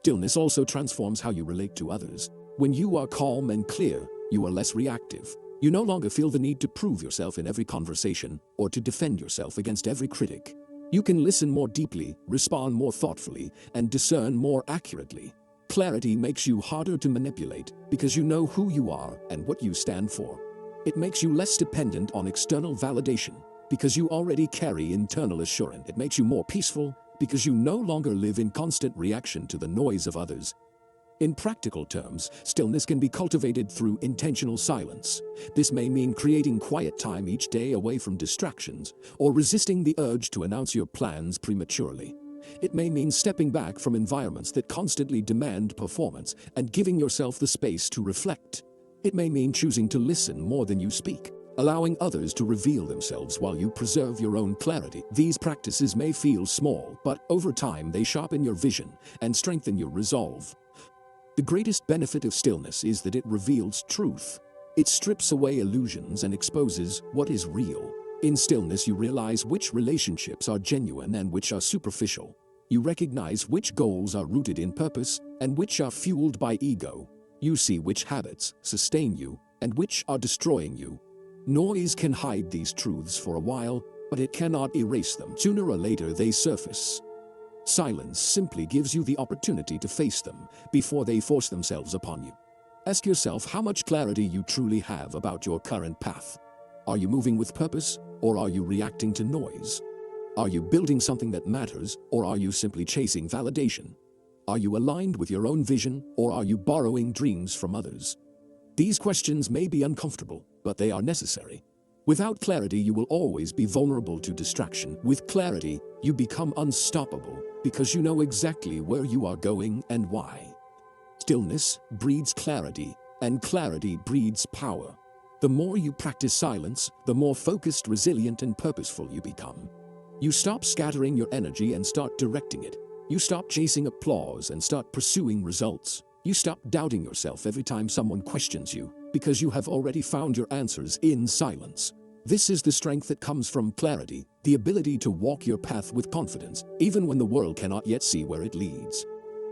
Stillness also transforms how you relate to others. When you are calm and clear, you are less reactive. You no longer feel the need to prove yourself in every conversation or to defend yourself against every critic. You can listen more deeply, respond more thoughtfully, and discern more accurately. Clarity makes you harder to manipulate because you know who you are and what you stand for. It makes you less dependent on external validation because you already carry internal assurance. It makes you more peaceful because you no longer live in constant reaction to the noise of others. In practical terms, stillness can be cultivated through intentional silence. This may mean creating quiet time each day away from distractions, or resisting the urge to announce your plans prematurely. It may mean stepping back from environments that constantly demand performance and giving yourself the space to reflect. It may mean choosing to listen more than you speak, allowing others to reveal themselves while you preserve your own clarity. These practices may feel small, but over time they sharpen your vision and strengthen your resolve. The greatest benefit of stillness is that it reveals truth. It strips away illusions and exposes what is real. In stillness, you realize which relationships are genuine and which are superficial. You recognize which goals are rooted in purpose and which are fueled by ego. You see which habits sustain you and which are destroying you. Noise can hide these truths for a while, but it cannot erase them. Sooner or later, they surface. Silence simply gives you the opportunity to face them before they force themselves upon you. Ask yourself how much clarity you truly have about your current path. Are you moving with purpose, or are you reacting to noise? Are you building something that matters, or are you simply chasing validation? Are you aligned with your own vision, or are you borrowing dreams from others? These questions may be uncomfortable, but they are necessary. Without clarity, you will always be vulnerable to distraction. With clarity, you become unstoppable because you know exactly where you are going and why. Stillness breeds clarity, and clarity breeds power. The more you practice silence, the more focused, resilient, and purposeful you become. You stop scattering your energy and start directing it. You stop chasing applause and start pursuing results. You stop doubting yourself every time someone questions you, because you have already found your answers in silence. This is the strength that comes from clarity, the ability to walk your path with confidence, even when the world cannot yet see where it leads.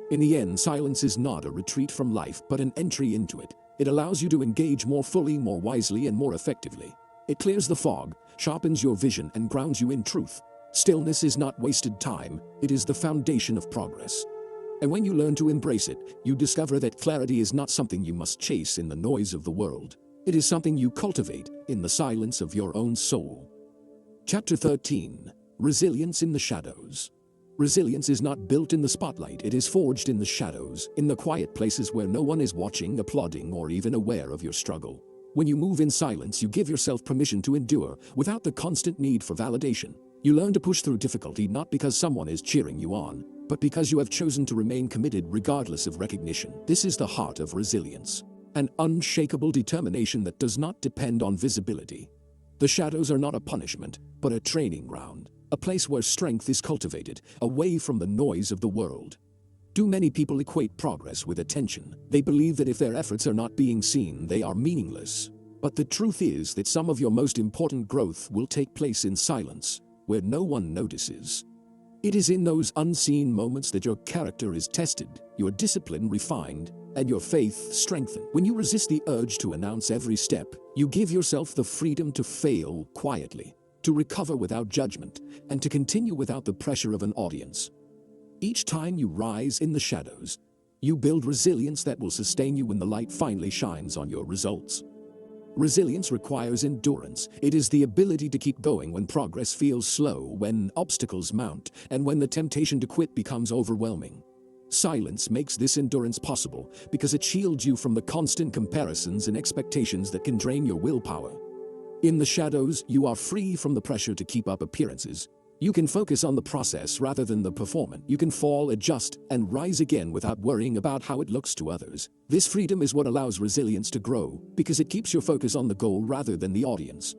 In the end, silence is not a retreat from life, but an entry into it. It allows you to engage more fully, more wisely, and more effectively. It clears the fog, sharpens your vision, and grounds you in truth. Stillness is not wasted time, it is the foundation of progress. And when you learn to embrace it, you discover that clarity is not something you must chase in the noise of the world. It is something you cultivate in the silence of your own soul. Chapter 13. Resilience in the Shadows. Resilience is not built in the spotlight, it is forged in the shadows, in the quiet places where no one is watching, applauding, or even aware of your struggle. When you move in silence, you give yourself permission to endure, without the constant need for validation. You learn to push through difficulty not because someone is cheering you on, but because you have chosen to remain committed regardless of recognition. This is the heart of resilience, an unshakable determination that does not depend on visibility. The shadows are not a punishment, but a training ground, a place where strength is cultivated, away from the noise of the world. Too many people equate progress with attention. They believe that if their efforts are not being seen, they are meaningless. But the truth is that some of your most important growth will take place in silence, where no one notices. It is in those unseen moments that your character is tested, your discipline refined, and your faith strengthened. When you resist the urge to announce every step, you give yourself the freedom to fail quietly, to recover without judgment, and to continue without the pressure of an audience. Each time you rise in the shadows, you build resilience that will sustain you when the light finally shines on your results. Resilience requires endurance. It is the ability to keep going when progress feels slow, when obstacles mount, and when the temptation to quit becomes overwhelming. Silence makes this endurance possible because it shields you from the constant comparisons and expectations that can drain your willpower. In the shadows, you are free from the pressure to keep up appearances. You can focus on the process rather than the performance. You can fall, adjust, and rise again without worrying about how it looks to others. This freedom is what allows resilience to grow, because it keeps your focus on the goal rather than the audience.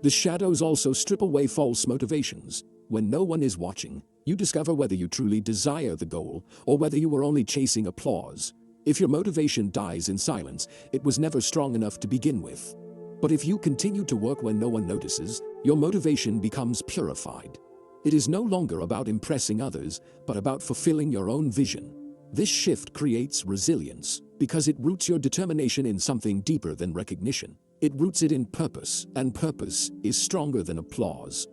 The shadows also strip away false motivations. When no one is watching, you discover whether you truly desire the goal or whether you were only chasing applause. If your motivation dies in silence, it was never strong enough to begin with. But if you continue to work when no one notices, your motivation becomes purified. It is no longer about impressing others, but about fulfilling your own vision. This shift creates resilience because it roots your determination in something deeper than recognition. It roots it in purpose, and purpose is stronger than applause.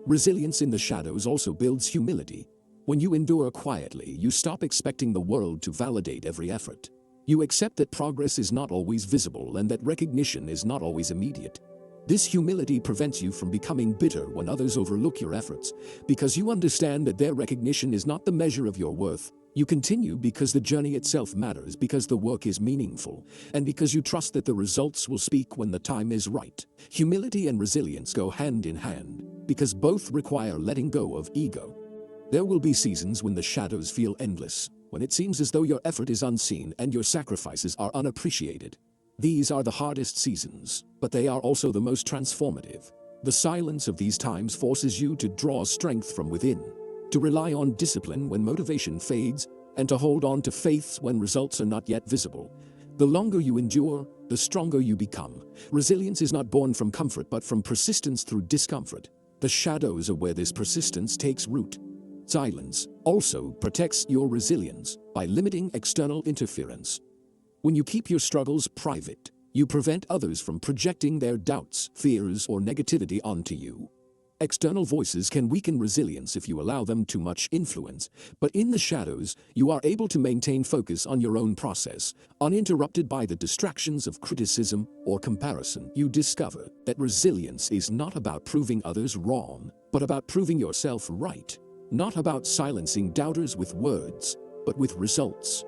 Resilience in the shadows also builds humility. When you endure quietly, you stop expecting the world to validate every effort. You accept that progress is not always visible and that recognition is not always immediate. This humility prevents you from becoming bitter when others overlook your efforts, because you understand that their recognition is not the measure of your worth. You continue because the journey itself matters, because the work is meaningful, and because you trust that the results will speak when the time is right. Humility and resilience go hand in hand, because both require letting go of ego. There will be seasons when the shadows feel endless, when it seems as though your effort is unseen and your sacrifices are unappreciated. These are the hardest seasons, but they are also the most transformative. The silence of these times forces you to draw strength from within, to rely on discipline when motivation fades, and to hold on to faith when results are not yet visible. The longer you endure, the stronger you become. Resilience is not born from comfort, but from persistence through discomfort. The shadows are where this persistence takes root. Silence also protects your resilience by limiting external interference. When you keep your struggles private, you prevent others from projecting their doubts, fears, or negativity onto you. External voices can weaken resilience if you allow them too much influence, but in the shadows, you are able to maintain focus on your own process, uninterrupted by the distractions of criticism or comparison. You discover that resilience is not about proving others wrong, but about proving yourself right. Not about silencing doubters with words, but with results.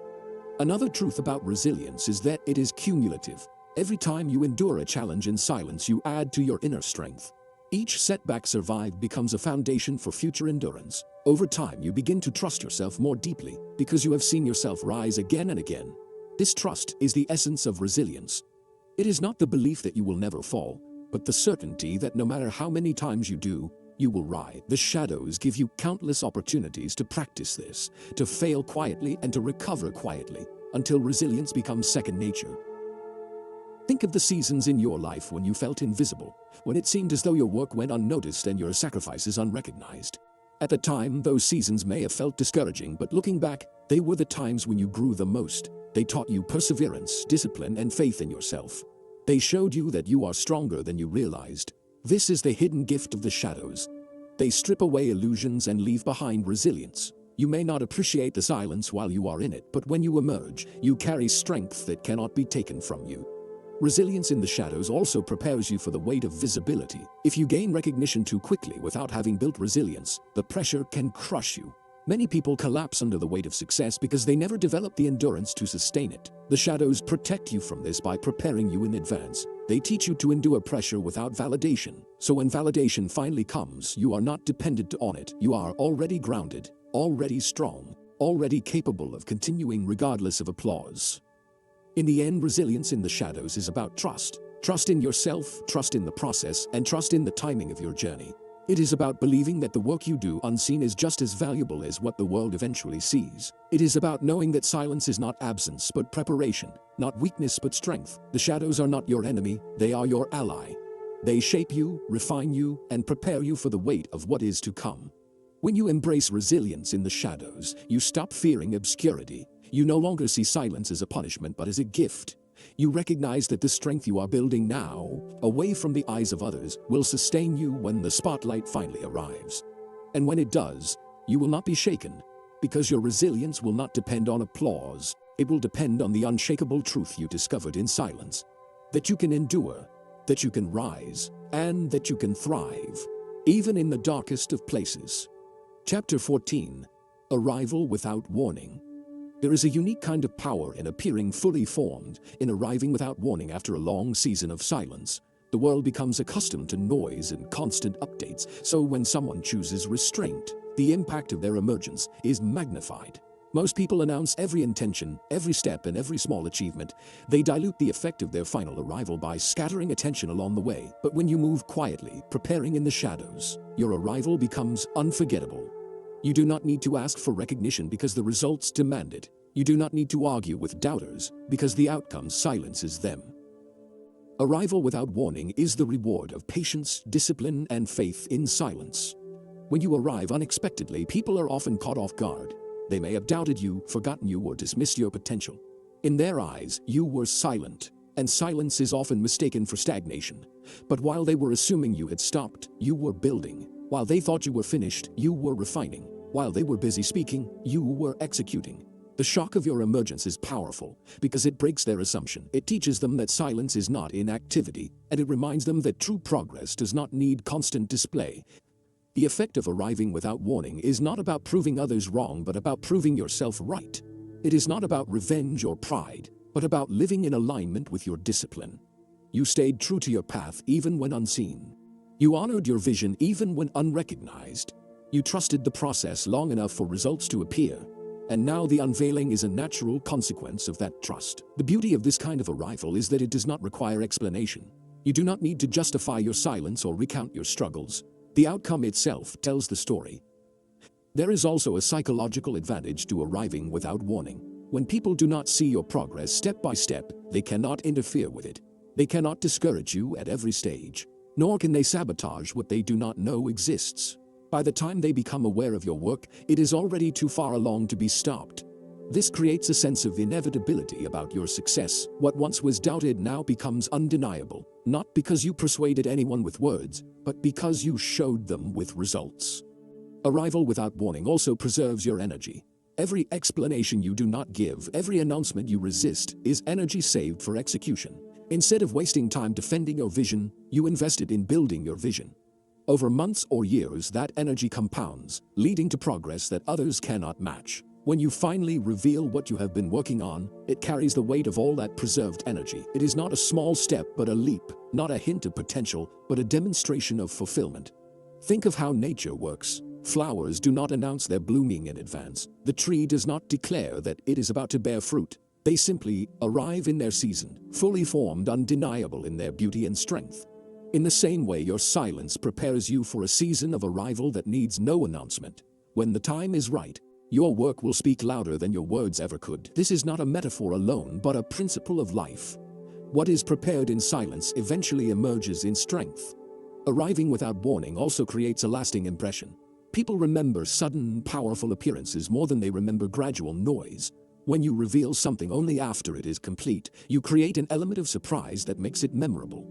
Another truth about resilience is that it is cumulative. Every time you endure a challenge in silence, you add to your inner strength. Each setback survived becomes a foundation for future endurance. Over time, you begin to trust yourself more deeply because you have seen yourself rise again and again. This trust is the essence of resilience. It is not the belief that you will never fall, but the certainty that no matter how many times you do, you will rise. The shadows give you countless opportunities to practice this, to fail quietly and to recover quietly, until resilience becomes second nature. Think of the seasons in your life when you felt invisible, when it seemed as though your work went unnoticed and your sacrifices unrecognized. At the time, those seasons may have felt discouraging, but looking back, they were the times when you grew the most. They taught you perseverance, discipline, and faith in yourself. They showed you that you are stronger than you realized. This is the hidden gift of the shadows. They strip away illusions and leave behind resilience. You may not appreciate the silence while you are in it, but when you emerge, you carry strength that cannot be taken from you. Resilience in the shadows also prepares you for the weight of visibility. If you gain recognition too quickly without having built resilience, the pressure can crush you. Many people collapse under the weight of success because they never develop the endurance to sustain it. The shadows protect you from this by preparing you in advance. They teach you to endure pressure without validation. So when validation finally comes, you are not dependent on it. You are already grounded, already strong, already capable of continuing regardless of applause. In the end, resilience in the shadows is about trust. Trust in yourself, trust in the process, and trust in the timing of your journey. It is about believing that the work you do unseen is just as valuable as what the world eventually sees. It is about knowing that silence is not absence but preparation, not weakness but strength. The shadows are not your enemy, they are your ally. They shape you, refine you, and prepare you for the weight of what is to come. When you embrace resilience in the shadows, you stop fearing obscurity. You no longer see silence as a punishment but as a gift. You recognize that the strength you are building now, away from the eyes of others, will sustain you when the spotlight finally arrives. And when it does, you will not be shaken, because your resilience will not depend on applause. It will depend on the unshakable truth you discovered in silence. That you can endure, that you can rise, and that you can thrive, even in the darkest of places. Chapter 14. Arrival without warning. There is a unique kind of power in appearing fully formed, in arriving without warning after a long season of silence. The world becomes accustomed to noise and constant updates, so when someone chooses restraint, the impact of their emergence is magnified. Most people announce every intention, every step, and every small achievement. They dilute the effect of their final arrival by scattering attention along the way. But when you move quietly, preparing in the shadows, your arrival becomes unforgettable. You do not need to ask for recognition because the results demand it. You do not need to argue with doubters because the outcome silences them. Arrival without warning is the reward of patience, discipline, and faith in silence. When you arrive unexpectedly, people are often caught off guard. They may have doubted you, forgotten you, or dismissed your potential. In their eyes, you were silent, and silence is often mistaken for stagnation. But while they were assuming you had stopped, you were building. While they thought you were finished, you were refining. While they were busy speaking, you were executing. The shock of your emergence is powerful because it breaks their assumption. It teaches them that silence is not inactivity, and it reminds them that true progress does not need constant display. The effect of arriving without warning is not about proving others wrong, but about proving yourself right. It is not about revenge or pride, but about living in alignment with your discipline. You stayed true to your path even when unseen. You honored your vision even when unrecognized. You trusted the process long enough for results to appear. And now the unveiling is a natural consequence of that trust. The beauty of this kind of arrival is that it does not require explanation. You do not need to justify your silence or recount your struggles. The outcome itself tells the story. There is also a psychological advantage to arriving without warning. When people do not see your progress step by step, they cannot interfere with it. They cannot discourage you at every stage. Nor can they sabotage what they do not know exists. By the time they become aware of your work, it is already too far along to be stopped. This creates a sense of inevitability about your success. What once was doubted now becomes undeniable, not because you persuaded anyone with words, but because you showed them with results. Arrival without warning also preserves your energy. Every explanation you do not give, every announcement you resist, is energy saved for execution. Instead of wasting time defending your vision, you invested in building your vision. Over months or years, that energy compounds, leading to progress that others cannot match. When you finally reveal what you have been working on, it carries the weight of all that preserved energy. It is not a small step, but a leap, not a hint of potential, but a demonstration of fulfillment. Think of how nature works. Flowers do not announce their blooming in advance. The tree does not declare that it is about to bear fruit. They simply arrive in their season, fully formed, undeniable in their beauty and strength. In the same way, your silence prepares you for a season of arrival that needs no announcement. When the time is right, your work will speak louder than your words ever could. This is not a metaphor alone, but a principle of life. What is prepared in silence eventually emerges in strength. Arriving without warning also creates a lasting impression. People remember sudden, powerful appearances more than they remember gradual noise. When you reveal something only after it is complete, you create an element of surprise that makes it memorable.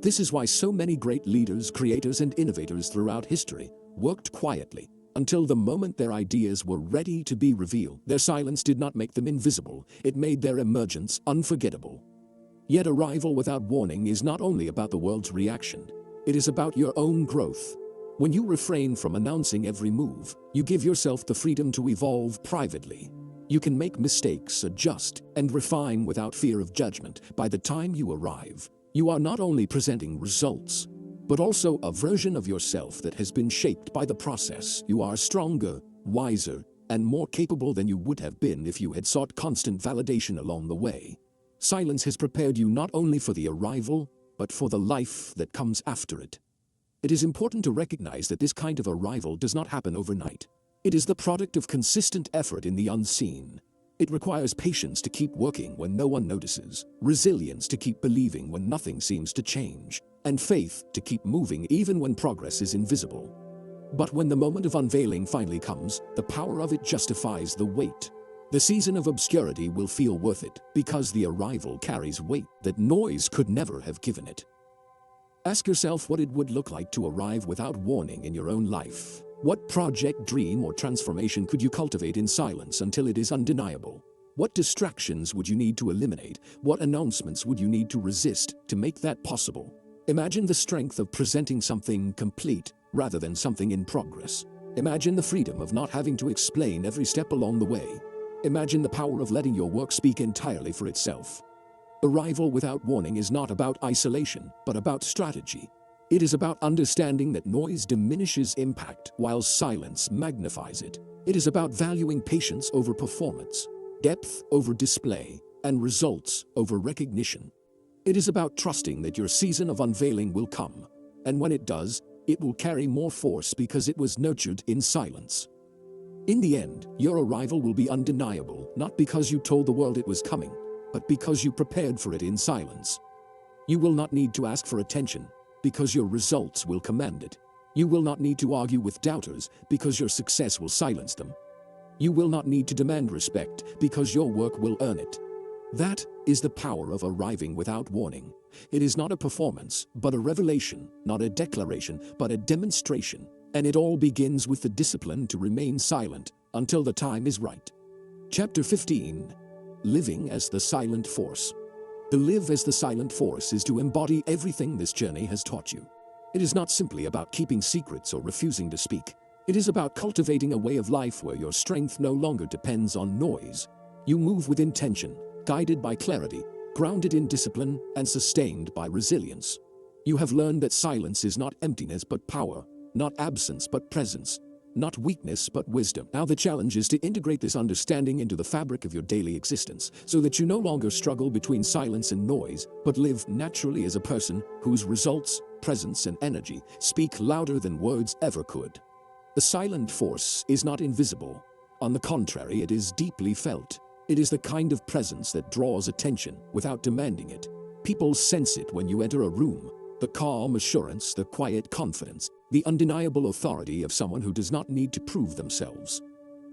This is why so many great leaders, creators, and innovators throughout history worked quietly until the moment their ideas were ready to be revealed. Their silence did not make them invisible, it made their emergence unforgettable. Yet arrival without warning is not only about the world's reaction, it is about your own growth. When you refrain from announcing every move, you give yourself the freedom to evolve privately. You can make mistakes, adjust, and refine without fear of judgment. By the time you arrive, you are not only presenting results, but also a version of yourself that has been shaped by the process. You are stronger, wiser, and more capable than you would have been if you had sought constant validation along the way. Silence has prepared you not only for the arrival, but for the life that comes after it. It is important to recognize that this kind of arrival does not happen overnight. It is the product of consistent effort in the unseen. It requires patience to keep working when no one notices, resilience to keep believing when nothing seems to change, and faith to keep moving even when progress is invisible. But when the moment of unveiling finally comes, the power of it justifies the wait. The season of obscurity will feel worth it because the arrival carries weight that noise could never have given it. Ask yourself what it would look like to arrive without warning in your own life. What project, dream, or transformation could you cultivate in silence until it is undeniable? What distractions would you need to eliminate? What announcements would you need to resist to make that possible? Imagine the strength of presenting something complete rather than something in progress. Imagine the freedom of not having to explain every step along the way. Imagine the power of letting your work speak entirely for itself. Arrival without warning is not about isolation, but about strategy. It is about understanding that noise diminishes impact while silence magnifies it. It is about valuing patience over performance, depth over display, and results over recognition. It is about trusting that your season of unveiling will come, and when it does, it will carry more force because it was nurtured in silence. In the end, your arrival will be undeniable, not because you told the world it was coming, but because you prepared for it in silence. You will not need to ask for attention, because your results will command it. You will not need to argue with doubters, because your success will silence them. You will not need to demand respect, because your work will earn it. That is the power of arriving without warning. It is not a performance, but a revelation, not a declaration, but a demonstration. And it all begins with the discipline to remain silent until the time is right. Chapter 15. Living as the Silent Force. To live as the silent force is to embody everything this journey has taught you. It is not simply about keeping secrets or refusing to speak. It is about cultivating a way of life where your strength no longer depends on noise. You move with intention, guided by clarity, grounded in discipline, and sustained by resilience. You have learned that silence is not emptiness but power, not absence but presence, not weakness but wisdom. Now the challenge is to integrate this understanding into the fabric of your daily existence, so that you no longer struggle between silence and noise, but live naturally as a person whose results, presence, and energy speak louder than words ever could. The silent force is not invisible. On the contrary, it is deeply felt. It is the kind of presence that draws attention without demanding it. People sense it when you enter a room. The calm assurance, the quiet confidence, the undeniable authority of someone who does not need to prove themselves.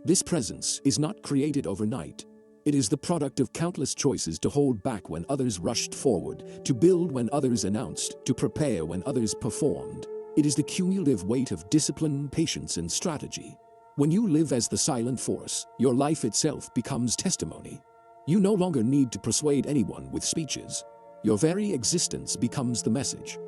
This presence is not created overnight. It is the product of countless choices to hold back when others rushed forward, to build when others announced, to prepare when others performed. It is the cumulative weight of discipline, patience, and strategy. When you live as the silent force, your life itself becomes testimony. You no longer need to persuade anyone with speeches. Your very existence becomes the message.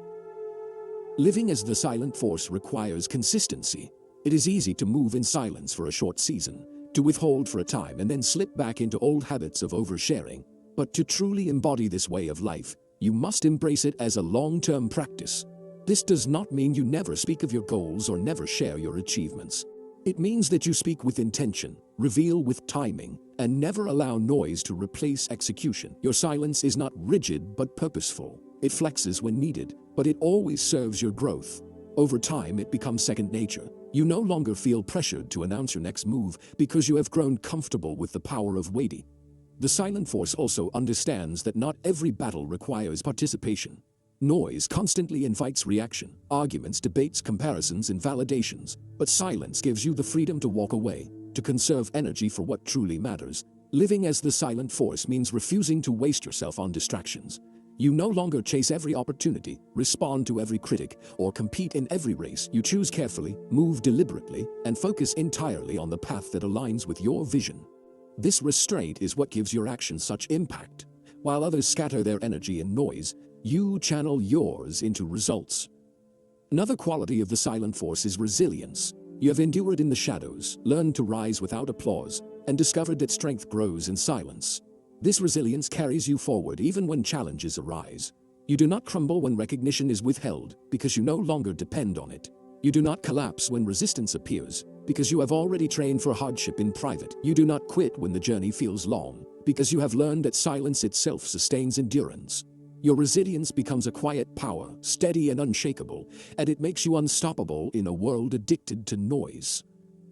Living as the silent force requires consistency. It is easy to move in silence for a short season, to withhold for a time and then slip back into old habits of oversharing. But to truly embody this way of life, you must embrace it as a long-term practice. This does not mean you never speak of your goals or never share your achievements. It means that you speak with intention, reveal with timing, and never allow noise to replace execution. Your silence is not rigid but purposeful. It flexes when needed, but it always serves your growth. Over time, it becomes second nature. You no longer feel pressured to announce your next move because you have grown comfortable with the power of waiting. The silent force also understands that not every battle requires participation. Noise constantly invites reaction, arguments, debates, comparisons, and validations, but silence gives you the freedom to walk away, to conserve energy for what truly matters. Living as the silent force means refusing to waste yourself on distractions. You no longer chase every opportunity, respond to every critic, or compete in every race. You choose carefully, move deliberately, and focus entirely on the path that aligns with your vision. This restraint is what gives your actions such impact. While others scatter their energy in noise, you channel yours into results. Another quality of the silent force is resilience. You have endured in the shadows, learned to rise without applause, and discovered that strength grows in silence. This resilience carries you forward even when challenges arise. You do not crumble when recognition is withheld, because you no longer depend on it. You do not collapse when resistance appears, because you have already trained for hardship in private. You do not quit when the journey feels long, because you have learned that silence itself sustains endurance. Your resilience becomes a quiet power, steady and unshakable, and it makes you unstoppable in a world addicted to noise.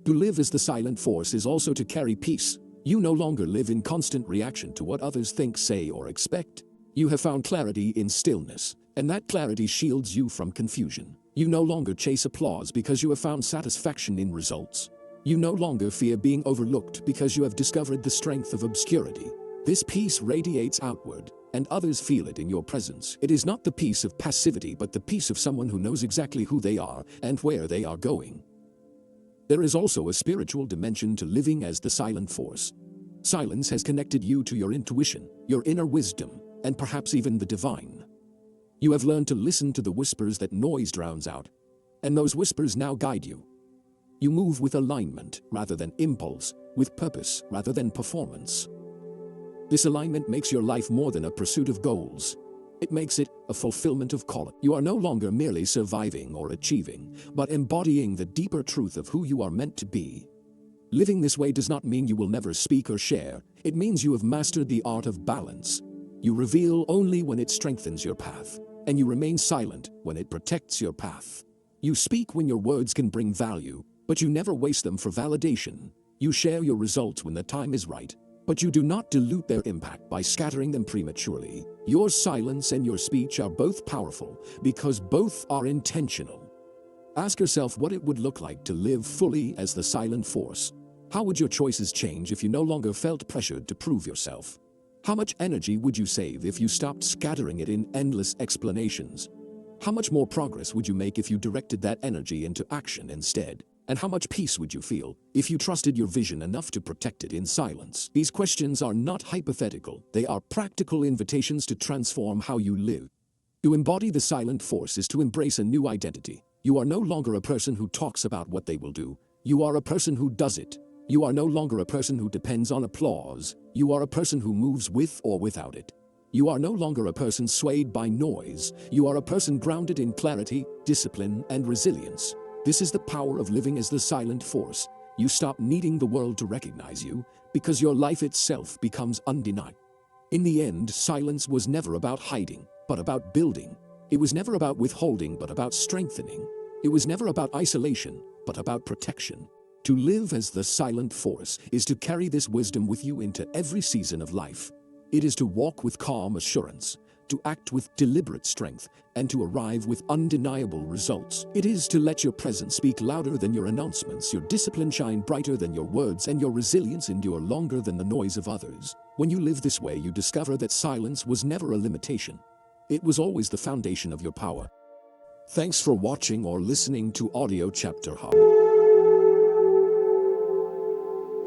To live as the silent force is also to carry peace. You no longer live in constant reaction to what others think, say, or expect. You have found clarity in stillness, and that clarity shields you from confusion. You no longer chase applause because you have found satisfaction in results. You no longer fear being overlooked because you have discovered the strength of obscurity. This peace radiates outward, and others feel it in your presence. It is not the peace of passivity, but the peace of someone who knows exactly who they are and where they are going. There is also a spiritual dimension to living as the silent force. Silence has connected you to your intuition, your inner wisdom, and perhaps even the divine. You have learned to listen to the whispers that noise drowns out, and those whispers now guide you. You move with alignment rather than impulse, with purpose rather than performance. This alignment makes your life more than a pursuit of goals. It makes it a fulfillment of calling. You are no longer merely surviving or achieving, but embodying the deeper truth of who you are meant to be. Living this way does not mean you will never speak or share. It means you have mastered the art of balance. You reveal only when it strengthens your path, and you remain silent when it protects your path. You speak when your words can bring value, but you never waste them for validation. You share your results when the time is right, but you do not dilute their impact by scattering them prematurely. Your silence and your speech are both powerful because both are intentional. Ask yourself what it would look like to live fully as the silent force. How would your choices change if you no longer felt pressured to prove yourself? How much energy would you save if you stopped scattering it in endless explanations? How much more progress would you make if you directed that energy into action instead? And how much peace would you feel if you trusted your vision enough to protect it in silence? These questions are not hypothetical. They are practical invitations to transform how you live. To embody the silent force is to embrace a new identity. You are no longer a person who talks about what they will do. You are a person who does it. You are no longer a person who depends on applause. You are a person who moves with or without it. You are no longer a person swayed by noise. You are a person grounded in clarity, discipline, and resilience. This is the power of living as the silent force. You stop needing the world to recognize you because your life itself becomes undeniable. In the end, silence was never about hiding, but about building. It was never about withholding, but about strengthening. It was never about isolation, but about protection. To live as the silent force is to carry this wisdom with you into every season of life. It is to walk with calm assurance, to act with deliberate strength, and to arrive with undeniable results. It is to let your presence speak louder than your announcements, your discipline shine brighter than your words, and your resilience endure longer than the noise of others. When you live this way, you discover that silence was never a limitation. It was always the foundation of your power. Thanks for watching or listening to Audio Chapter Hub.